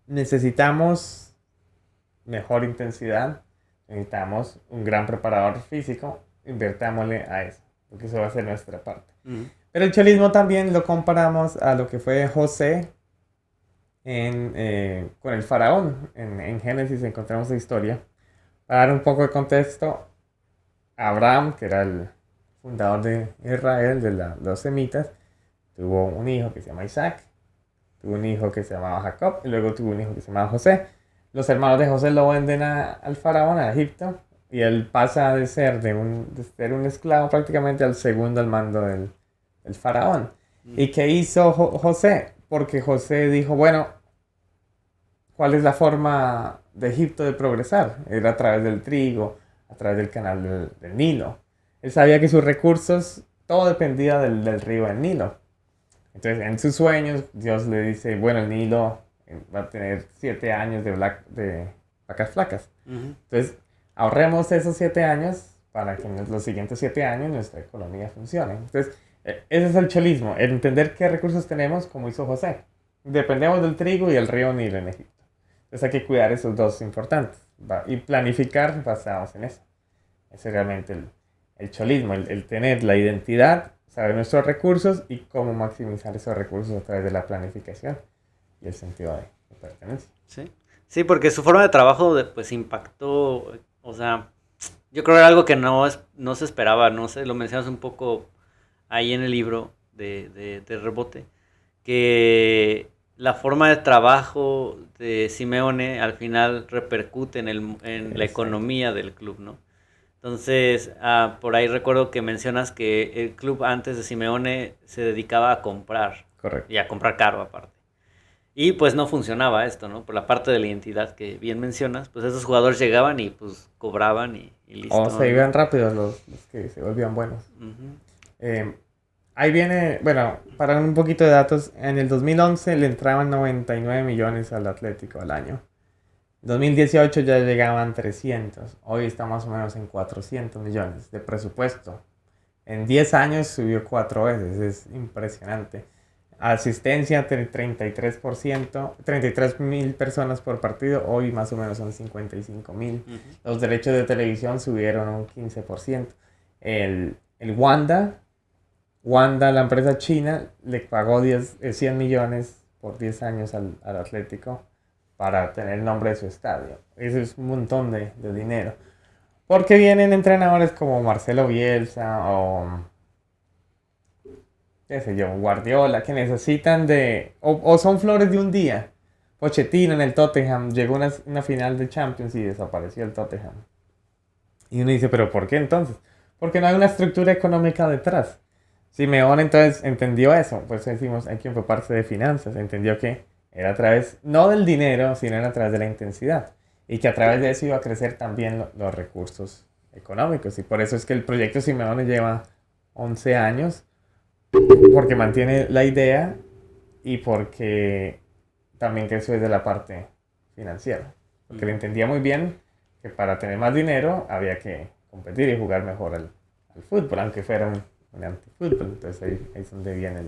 Speaker 2: necesitamos mejor intensidad, necesitamos un gran preparador físico, invertámosle a eso, porque eso va a ser nuestra parte. Pero el cholismo también lo comparamos a lo que fue José con el faraón. En Génesis encontramos la historia. Para dar un poco de contexto, Abraham, que era el fundador de Israel, de los semitas, tuvo un hijo que se llama Isaac, tuvo un hijo que se llamaba Jacob, y luego tuvo un hijo que se llamaba José. Los hermanos de José lo venden al faraón, a Egipto, y él pasa de ser un esclavo prácticamente al segundo al mando del faraón. ¿Y qué hizo José? Porque José dijo, bueno, ¿cuál es la forma de Egipto de progresar? Era a través del trigo, a través del canal del Nilo. Él sabía que sus recursos, todo dependía del río del Nilo. Entonces, en sus sueños, Dios le dice, bueno, el Nilo va a tener 7 años de vacas flacas. Entonces, ahorremos esos 7 años para que en los siguientes 7 años nuestra economía funcione. Entonces, ese es el cholismo, el entender qué recursos tenemos, como hizo José. Dependemos del trigo y el río Nilo en Egipto. Entonces hay que cuidar esos dos importantes y planificar basados en eso. Ese es realmente el cholismo, el tener la identidad, saber nuestros recursos y cómo maximizar esos recursos a través de la planificación y el sentido de pertenencia.
Speaker 1: Sí. Sí, porque su forma de trabajo pues impactó, o sea, yo creo que era algo que no se esperaba, no sé, lo mencionas un poco ahí en el libro de rebote, que la forma de trabajo de Simeone al final repercute en la economía del club, ¿no? Entonces, por ahí recuerdo que mencionas que el club antes de Simeone se dedicaba a comprar.
Speaker 2: Correcto.
Speaker 1: Y a comprar caro aparte. Y pues no funcionaba esto, ¿no? Por la parte de la identidad que bien mencionas, pues esos jugadores llegaban y pues cobraban y listo.
Speaker 2: O se iban rápido los que se volvían buenos. Ahí viene, bueno, para un poquito de datos, en el 2011 le entraban 99 millones al Atlético al año. En 2018 ya llegaban 300. Hoy está más o menos en 400 millones de presupuesto. En 10 años subió 4 veces, es impresionante. Asistencia 33%, 33.000 personas por partido, hoy más o menos son 55.000. Los derechos de televisión subieron un 15%. El Wanda, la empresa china, le pagó 100 millones por 10 años al Atlético para tener el nombre de su estadio. Eso es un montón de dinero. Porque vienen entrenadores como Marcelo Bielsa o qué sé yo, Guardiola, que necesitan o son flores de un día. Pochettino en el Tottenham llegó a una final de Champions y desapareció el Tottenham. Y uno dice, ¿pero por qué entonces? Porque no hay una estructura económica detrás. Simeone entonces entendió eso, pues decimos, hay que parte de finanzas, entendió que era a través, no del dinero, sino a través de la intensidad. Y que a través de eso iba a crecer también los recursos económicos. Y por eso es que el proyecto Simeone lleva 11 años, porque mantiene la idea y porque también creció desde la parte financiera. Porque le entendía muy bien que para tener más dinero había que competir y jugar mejor al fútbol, aunque fuera un antifútbol. Entonces ahí es donde viene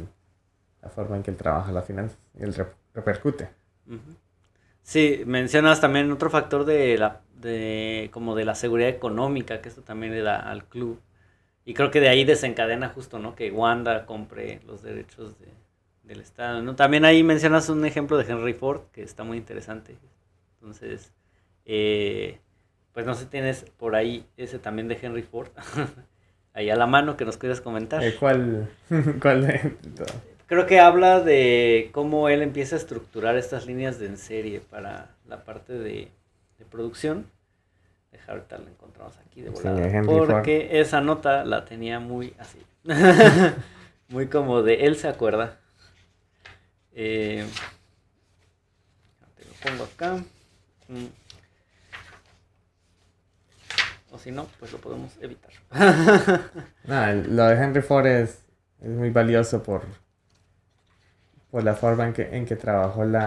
Speaker 2: la forma en que él trabaja la finanza y él repercute.
Speaker 1: Sí, mencionas también otro factor como de la seguridad económica, que esto también le da al club. Y creo que de ahí desencadena justo, ¿no? Que Wanda compre los derechos del Estado, ¿no? También ahí mencionas un ejemplo de Henry Ford, que está muy interesante. Entonces, pues no sé si tienes por ahí ese también de Henry Ford, ahí a la mano que nos quieras comentar.
Speaker 2: ¿Cuál de todo?
Speaker 1: creo que habla de cómo él empieza a estructurar estas líneas de en serie para la parte de producción. Dejar ahorita la encontramos aquí de volada.
Speaker 2: Sí,
Speaker 1: porque esa nota la tenía muy así. Muy como de él se acuerda. Te lo pongo acá. O si no, pues lo podemos evitar.
Speaker 2: Lo de Henry Ford es muy valioso por la forma en que trabajó el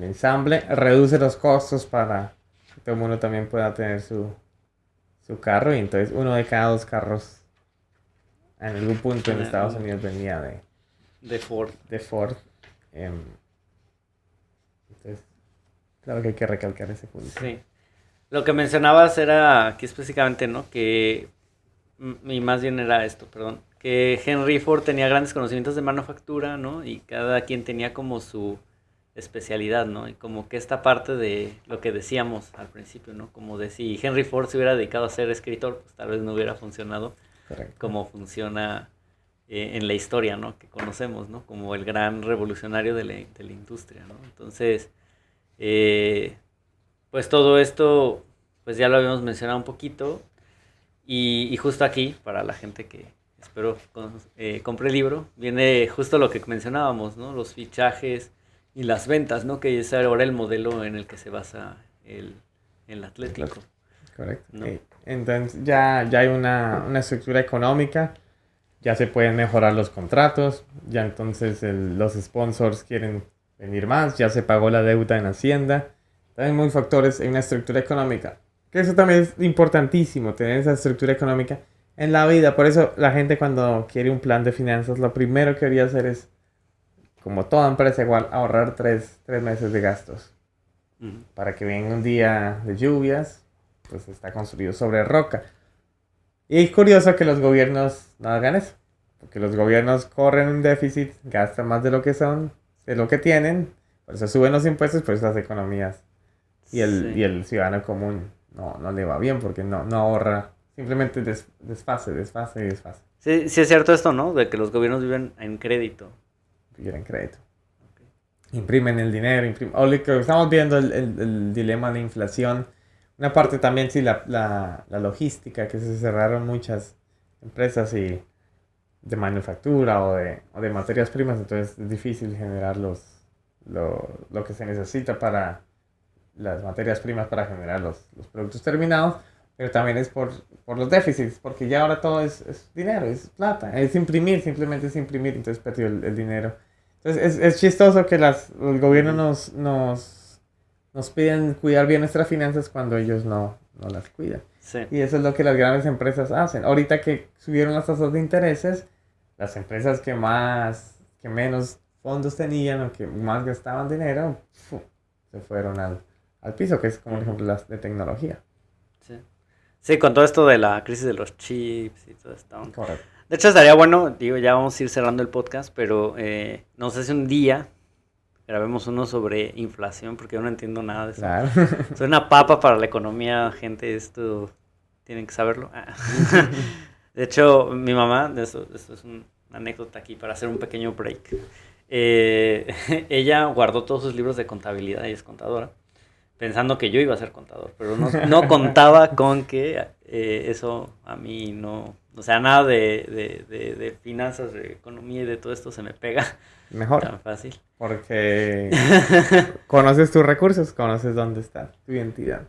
Speaker 2: ensamble. Reduce los costos para que todo el mundo también pueda tener su carro. Y entonces 1 de cada 2 carros en algún punto en Estados Unidos venía
Speaker 1: de Ford.
Speaker 2: Entonces, claro que hay que recalcar ese punto.
Speaker 1: Sí. Lo que mencionabas era aquí específicamente, ¿no? Y más bien era esto, perdón. Que Henry Ford tenía grandes conocimientos de manufactura, ¿no? Y cada quien tenía como su especialidad, ¿no? Y como que esta parte de lo que decíamos al principio, ¿no? Como de si Henry Ford se hubiera dedicado a ser escritor, pues tal vez no hubiera funcionado. Correcto. Como funciona en la historia, ¿no? Que conocemos, ¿no? Como el gran revolucionario de la industria, ¿no? Entonces, pues todo esto, pues ya lo habíamos mencionado un poquito. Y justo aquí, para la gente que espero compre el libro, viene justo lo que mencionábamos, ¿no? Los fichajes y las ventas, ¿no? Que es ahora el modelo en el que se basa el Atlético.
Speaker 2: Correcto. ¿No? Entonces ya hay una estructura económica, ya se pueden mejorar los contratos, ya entonces los sponsors quieren venir más, ya se pagó la deuda en Hacienda. También muy factores en una estructura económica. Que eso también es importantísimo, tener esa estructura económica en la vida. Por eso la gente cuando quiere un plan de finanzas, lo primero que debería hacer es, como toda empresa igual, ahorrar 3 meses de gastos. Para que venga un día de lluvias, pues está construido sobre roca. Y es curioso que los gobiernos no hagan eso. Porque los gobiernos corren un déficit, gastan más de lo que tienen. Por eso suben los impuestos, por eso las economías. Y el ciudadano común no le va bien porque no ahorra. Simplemente desfase.
Speaker 1: Sí, es cierto esto, ¿no? De que los gobiernos viven en crédito.
Speaker 2: Viven en crédito. Okay. Imprimen el dinero. O lo que estamos viendo, el dilema de la inflación. Una parte también, sí, la logística, que se cerraron muchas empresas de manufactura o de materias primas. Entonces es difícil generar lo que se necesita para las materias primas para generar los productos terminados, pero también es por los déficits, porque ya ahora todo es dinero, es plata, es imprimir, simplemente es imprimir, entonces perdió el dinero. Entonces es chistoso que los gobiernos nos piden cuidar bien nuestras finanzas cuando ellos no las cuidan. Sí. Y eso es lo que las grandes empresas hacen. Ahorita que subieron las tasas de intereses, las empresas que menos fondos tenían o que más gastaban dinero, se fueron al piso, que es como por ejemplo las de tecnología.
Speaker 1: Sí, con todo esto de la crisis de los chips y todo esto.
Speaker 2: Correcto.
Speaker 1: De hecho, estaría bueno, ya vamos a ir cerrando el podcast, pero no sé si un día grabemos uno sobre inflación, porque yo no entiendo nada de eso.
Speaker 2: Claro.
Speaker 1: Soy una papa para la economía, gente, esto tienen que saberlo. De hecho, mi mamá, esto es una anécdota aquí para hacer un pequeño break. Ella guardó todos sus libros de contabilidad, ella es contadora, pensando que yo iba a ser contador, pero no contaba con que eso a mí no, o sea, nada de finanzas, de economía y de todo esto se me pega
Speaker 2: mejor
Speaker 1: tan fácil.
Speaker 2: Porque conoces tus recursos, conoces dónde está tu identidad.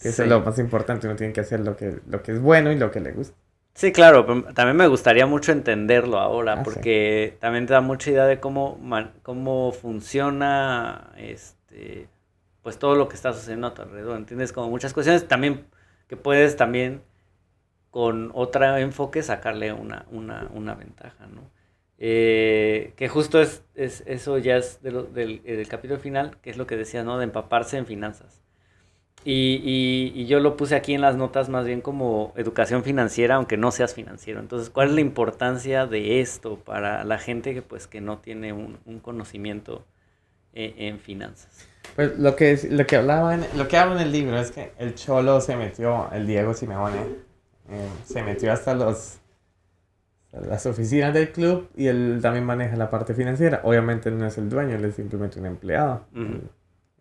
Speaker 2: Que eso es lo más importante, uno tiene que hacer lo que es bueno y lo que le gusta.
Speaker 1: Sí, claro, pero también me gustaría mucho entenderlo ahora, porque también te da mucha idea de cómo funciona pues todo lo que está sucediendo a tu alrededor, ¿entiendes? Como muchas cuestiones también que puedes también con otro enfoque sacarle una ventaja, ¿no? Que justo es eso ya es del capítulo final, que es lo que decías, ¿no? De empaparse en finanzas. Y yo lo puse aquí en las notas más bien como educación financiera, aunque no seas financiero. Entonces, ¿cuál es la importancia de esto para la gente que no tiene un conocimiento en finanzas?
Speaker 2: Pues lo que hablo en el libro es que el Cholo se metió, el Diego Simeone, se metió hasta los las oficinas del club y él también maneja la parte financiera. Obviamente él no es el dueño, él es simplemente un empleado.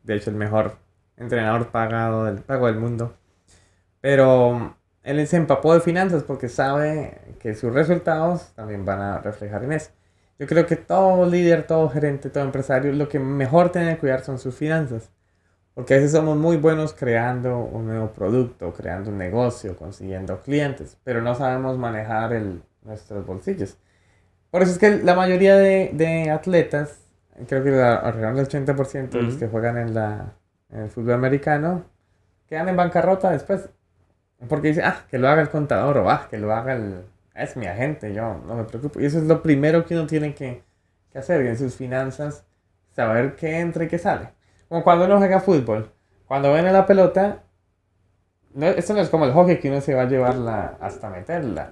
Speaker 2: De hecho, el mejor entrenador pago del mundo. Pero él se empapó de finanzas porque sabe que sus resultados también van a reflejar en eso. Yo creo que todo líder, todo gerente, todo empresario, lo que mejor tiene que cuidar son sus finanzas. Porque a veces somos muy buenos creando un nuevo producto, creando un negocio, consiguiendo clientes, pero no sabemos manejar nuestros bolsillos. Por eso es que la mayoría de atletas, creo que alrededor del 80% de los que juegan en el fútbol americano, quedan en bancarrota después. Porque dice, que lo haga el contador o que lo haga es mi agente, yo no me preocupo. Y eso es lo primero que uno tiene que hacer en sus finanzas, saber qué entra y qué sale. Como cuando uno juega fútbol, cuando viene la pelota, esto no es como el hockey que uno se va a llevarla hasta meterla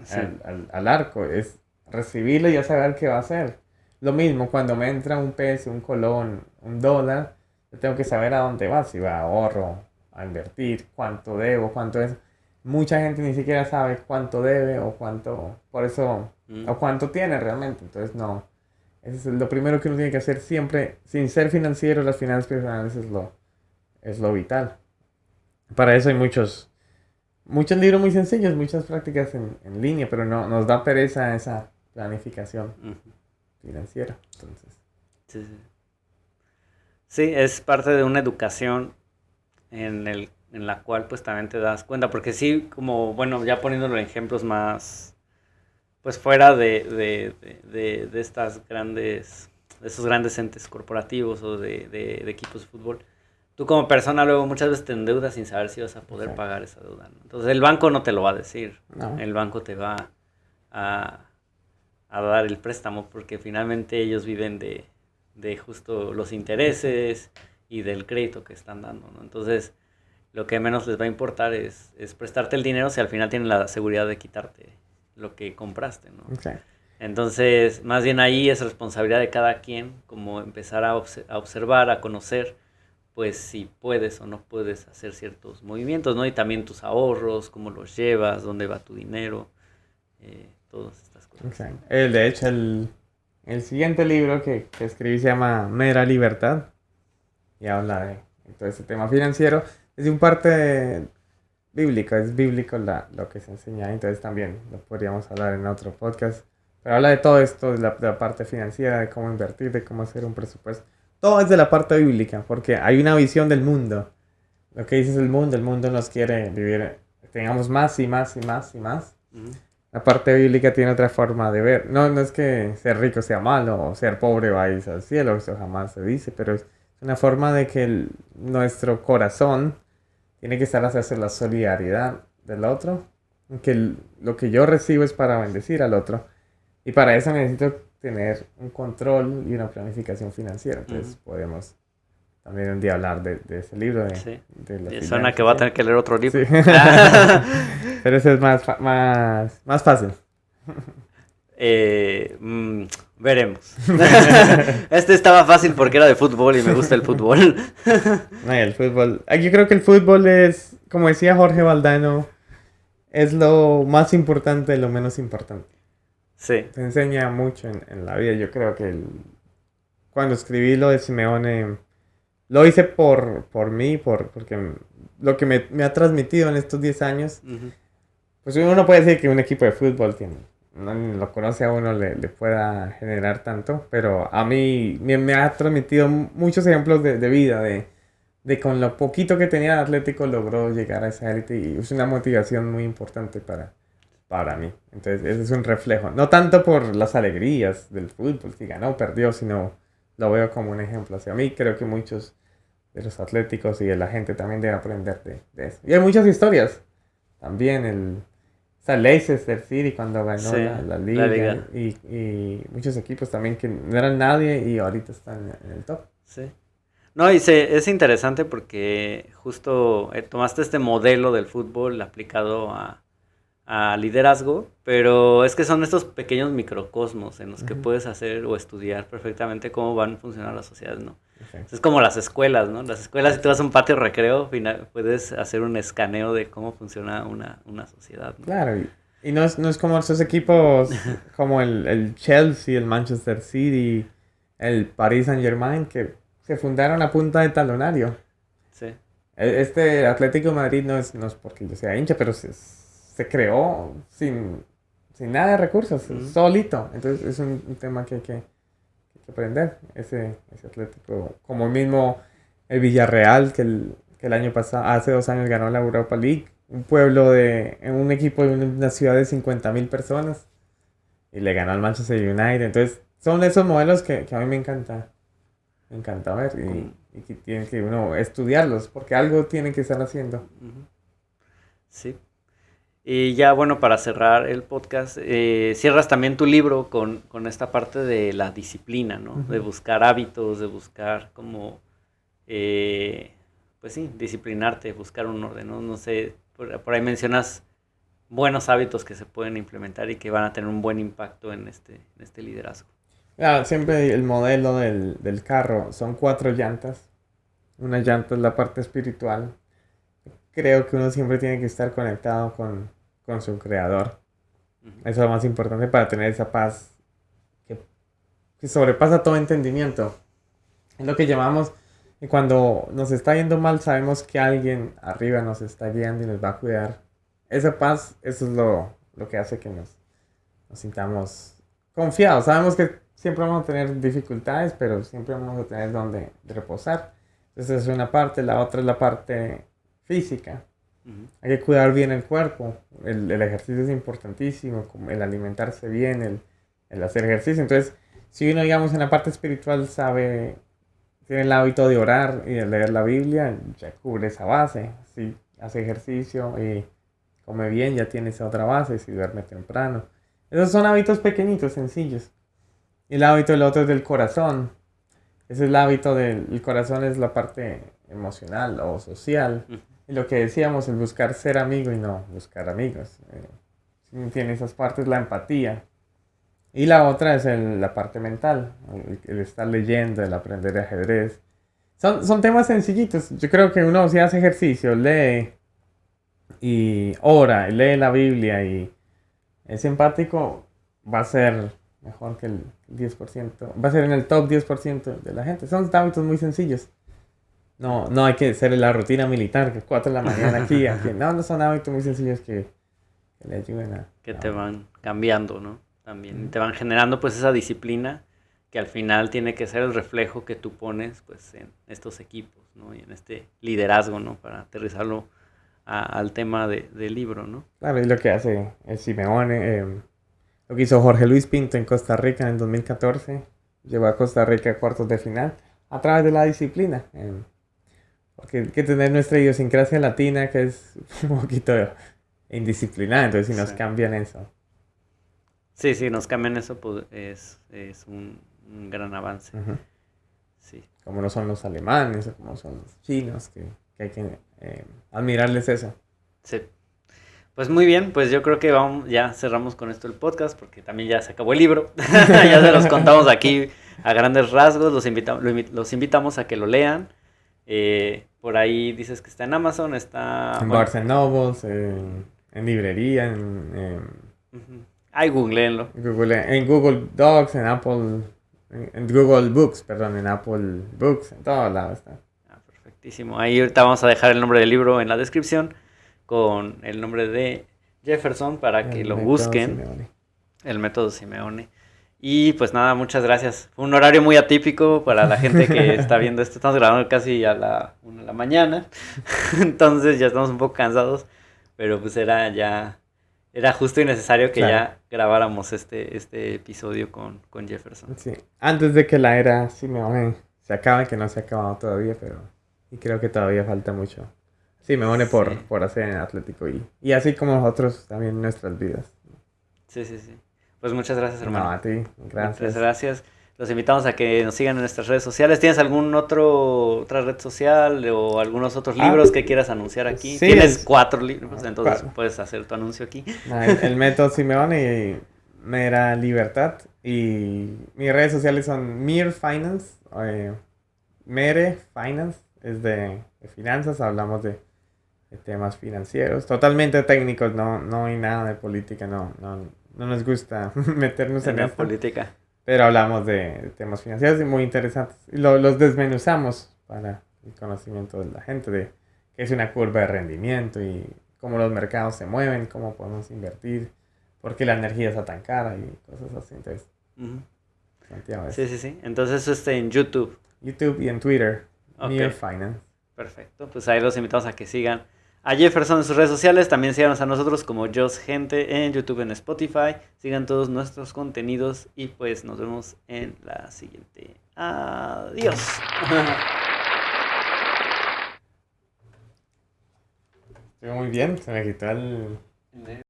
Speaker 2: al arco, es recibirla y ya saber qué va a hacer. Lo mismo cuando me entra un peso, un colón, un dólar, yo tengo que saber a dónde va, si va a ahorro, a invertir, cuánto debo, cuánto es. Mucha gente ni siquiera sabe cuánto debe o cuánto, por eso, o cuánto tiene realmente. Entonces, no. Eso es lo primero que uno tiene que hacer siempre. Sin ser financiero, las finanzas personales es lo vital. Para eso hay muchos libros muy sencillos, muchas prácticas en línea, pero no nos da pereza esa planificación financiera. Entonces.
Speaker 1: Sí, es parte de una educación en la cual pues también te das cuenta, porque sí, como, bueno, ya poniéndolo en ejemplos más, pues fuera de estas grandes, de esos grandes entes corporativos o de equipos de fútbol, tú como persona luego muchas veces te endeudas sin saber si vas a poder pagar esa deuda, ¿no? Entonces el banco no te lo va a decir, no. El banco te va a dar el préstamo porque finalmente ellos viven de justo los intereses y del crédito que están dando, ¿no? Entonces lo que menos les va a importar es prestarte el dinero si al final tienen la seguridad de quitarte lo que compraste, ¿no?
Speaker 2: Okay.
Speaker 1: Entonces, más bien ahí es responsabilidad de cada quien, como empezar a observar, a conocer, pues si puedes o no puedes hacer ciertos movimientos, ¿no? Y también tus ahorros, cómo los llevas, dónde va tu dinero, todas estas cosas.
Speaker 2: Okay. De hecho, el siguiente libro que escribí se llama Mera Libertad y habla de todo ese tema financiero. Es un parte bíblico, es bíblico lo que se enseña, entonces también lo podríamos hablar en otro podcast. Pero habla de todo esto, de la parte financiera, de cómo invertir, de cómo hacer un presupuesto. Todo es de la parte bíblica, porque hay una visión del mundo. Lo que dice es el mundo nos quiere vivir, tengamos más y más y más y más. La parte bíblica tiene otra forma de ver. No es que ser rico sea malo o ser pobre vayas al cielo, eso jamás se dice, pero es una forma de que nuestro corazón tiene que estar hacia la solidaridad del otro, que lo que yo recibo es para bendecir al otro, y para eso necesito tener un control y una planificación financiera. Entonces podemos también un día hablar de ese libro. De
Speaker 1: suena que va a tener que leer otro libro.
Speaker 2: Sí. Pero ese es más fácil.
Speaker 1: Veremos. Este estaba fácil porque era de fútbol y me gusta el fútbol.
Speaker 2: El fútbol. Yo creo que el fútbol es, como decía Jorge Valdano, es lo más importante de lo menos importante.
Speaker 1: Sí.
Speaker 2: Te enseña mucho en la vida. Yo creo que cuando escribí lo de Simeone, lo hice por mí, porque lo que me ha transmitido en estos 10 años, pues uno no puede decir que un equipo de fútbol no lo conoce a uno, le pueda generar tanto, pero a mí me ha transmitido muchos ejemplos de vida, de con lo poquito que tenía Atlético logró llegar a esa élite y es una motivación muy importante para mí. Entonces ese es un reflejo, no tanto por las alegrías del fútbol, si ganó o perdió, sino lo veo como un ejemplo hacia mí. Creo que muchos de los atléticos y de la gente también deben aprender de eso. Y hay muchas historias también, Leicester City cuando ganó la liga. Y muchos equipos también que no eran nadie y ahorita están en el top.
Speaker 1: Sí. No, y es interesante porque justo tomaste este modelo del fútbol aplicado a liderazgo, pero es que son estos pequeños microcosmos en los que puedes hacer o estudiar perfectamente cómo van a funcionar las sociedades, ¿no? Okay. Es como las escuelas, ¿no? Las escuelas, si tú vas a un patio recreo, puedes hacer un escaneo de cómo funciona una sociedad, ¿no?
Speaker 2: Claro, Y no es como esos equipos como el Chelsea, el Manchester City, el Paris Saint-Germain, que se fundaron a punta de talonario.
Speaker 1: Sí.
Speaker 2: Este Atlético de Madrid no es porque yo sea hincha, pero se creó sin nada de recursos, solito. Entonces es un tema que hay que aprender. Ese Atlético, como mismo el Villarreal, que el año pasado, hace 2 años ganó la Europa League. Un un equipo de una ciudad de 50.000 personas y le ganó al Manchester United. Entonces son esos modelos que a mí me encanta ver y que tiene que uno estudiarlos porque algo tienen que estar haciendo.
Speaker 1: Sí. Y ya bueno, para cerrar el podcast, cierras también tu libro con esta parte de la disciplina, ¿no? De buscar hábitos, de buscar como, pues sí, disciplinarte, buscar un orden, ¿no? No sé, por ahí mencionas buenos hábitos que se pueden implementar y que van a tener un buen impacto en este liderazgo.
Speaker 2: Siempre el modelo del carro son 4 llantas. Una llanta es la parte espiritual. Creo que uno siempre tiene que estar conectado con su creador. Eso es lo más importante para tener esa paz que sobrepasa todo entendimiento. Es lo que llamamos, y cuando nos está yendo mal, sabemos que alguien arriba nos está guiando y nos va a cuidar. Esa paz, eso es lo que hace que nos sintamos confiados. Sabemos que siempre vamos a tener dificultades, pero siempre vamos a tener donde reposar. Esa es una parte. La otra es la parte física. Hay que cuidar bien el cuerpo. El ejercicio es importantísimo, como el alimentarse bien, el hacer ejercicio. Entonces, si uno, digamos, en la parte espiritual tiene el hábito de orar y de leer la Biblia, ya cubre esa base. Si hace ejercicio y come bien, ya tiene esa otra base. Si duerme temprano. Esos son hábitos pequeñitos, sencillos. Y el hábito del otro es del corazón. Ese es el hábito del corazón, es la parte emocional o social. Y lo que decíamos, el buscar ser amigo y no buscar amigos. Tiene esas partes, la empatía. Y la otra es la parte mental, el estar leyendo, el aprender ajedrez. Son temas sencillitos. Yo creo que uno, si hace ejercicio, lee y ora, y lee la Biblia y es empático, va a ser mejor que el 10%. Va a ser en el top 10% de la gente. Son hábitos muy sencillos. No hay que ser la rutina militar, que 4 de la mañana aquí. No son hábitos muy sencillos que le ayuden a...
Speaker 1: Que te van cambiando, ¿no? También te van generando pues esa disciplina que al final tiene que ser el reflejo que tú pones pues en estos equipos, ¿no? Y en este liderazgo, ¿no? Para aterrizarlo al tema del libro, ¿no?
Speaker 2: Claro, y lo que hace el Simeone, lo que hizo Jorge Luis Pinto en Costa Rica en el 2014, llevó a Costa Rica a cuartos de final a través de la disciplina. Porque hay que tener nuestra idiosincrasia latina, que es un poquito indisciplinada, entonces si nos cambian eso.
Speaker 1: Sí, nos cambian eso, pues es un gran avance. Sí.
Speaker 2: Como no son los alemanes, o como son los chinos, que hay que admirarles eso.
Speaker 1: Sí. Pues muy bien, pues yo creo que ya cerramos con esto el podcast, porque también ya se acabó el libro. Ya se los contamos aquí a grandes rasgos, los invitamos a que lo lean. Por ahí dices que está en Amazon, está...
Speaker 2: En Barnes & Noble, en librería,
Speaker 1: Ay, googleenlo.
Speaker 2: En Google Docs, en Apple... En Google Books, perdón, en Apple Books, en todos lados está.
Speaker 1: Perfectísimo. Ahí ahorita vamos a dejar el nombre del libro en la descripción con el nombre de Jefferson para que lo busquen.
Speaker 2: Simeone.
Speaker 1: El método Simeone. Y pues nada, muchas gracias. Fue un horario muy atípico para la gente que está viendo esto. Estamos grabando casi a la 1 de la mañana. Entonces ya estamos un poco cansados. Pero pues era justo y necesario que ya grabáramos este episodio con Jefferson.
Speaker 2: Sí, antes de que la era Simeone se acabe, que no se ha acabado todavía, y creo que todavía falta mucho. Simeone por hacer en Atlético y así como nosotros también en nuestras vidas.
Speaker 1: Sí. Pues muchas gracias, hermano.
Speaker 2: No, a ti, gracias.
Speaker 1: Muchas gracias. Los invitamos a que nos sigan en nuestras redes sociales. ¿Tienes otra red social o algunos otros libros que quieras anunciar aquí?
Speaker 2: Sí,
Speaker 1: Tienes 4 libros, entonces puedes hacer tu anuncio aquí.
Speaker 2: El método Simeone y Mera Libertad. Y mis redes sociales son Mere Finance. Mere Finance es de finanzas. Hablamos de temas financieros, totalmente técnicos, no hay nada de política, no nos gusta meternos en
Speaker 1: la
Speaker 2: esto,
Speaker 1: política.
Speaker 2: pero hablamos de temas financieros y muy interesantes. Y los desmenuzamos para el conocimiento de la gente de qué es una curva de rendimiento y cómo los mercados se mueven, cómo podemos invertir, por qué la energía está tan cara y cosas así. Entonces, Santiago,
Speaker 1: Sí. Entonces eso está en YouTube.
Speaker 2: YouTube y en Twitter,
Speaker 1: Okay.
Speaker 2: Near Finance.
Speaker 1: Perfecto, pues ahí los invitamos a que sigan a Jefferson en sus redes sociales. También síganos a nosotros como Just Gente en YouTube, en Spotify. Sigan todos nuestros contenidos y pues nos vemos en la siguiente. Adiós.
Speaker 2: Estuvo muy bien, se me quitó el...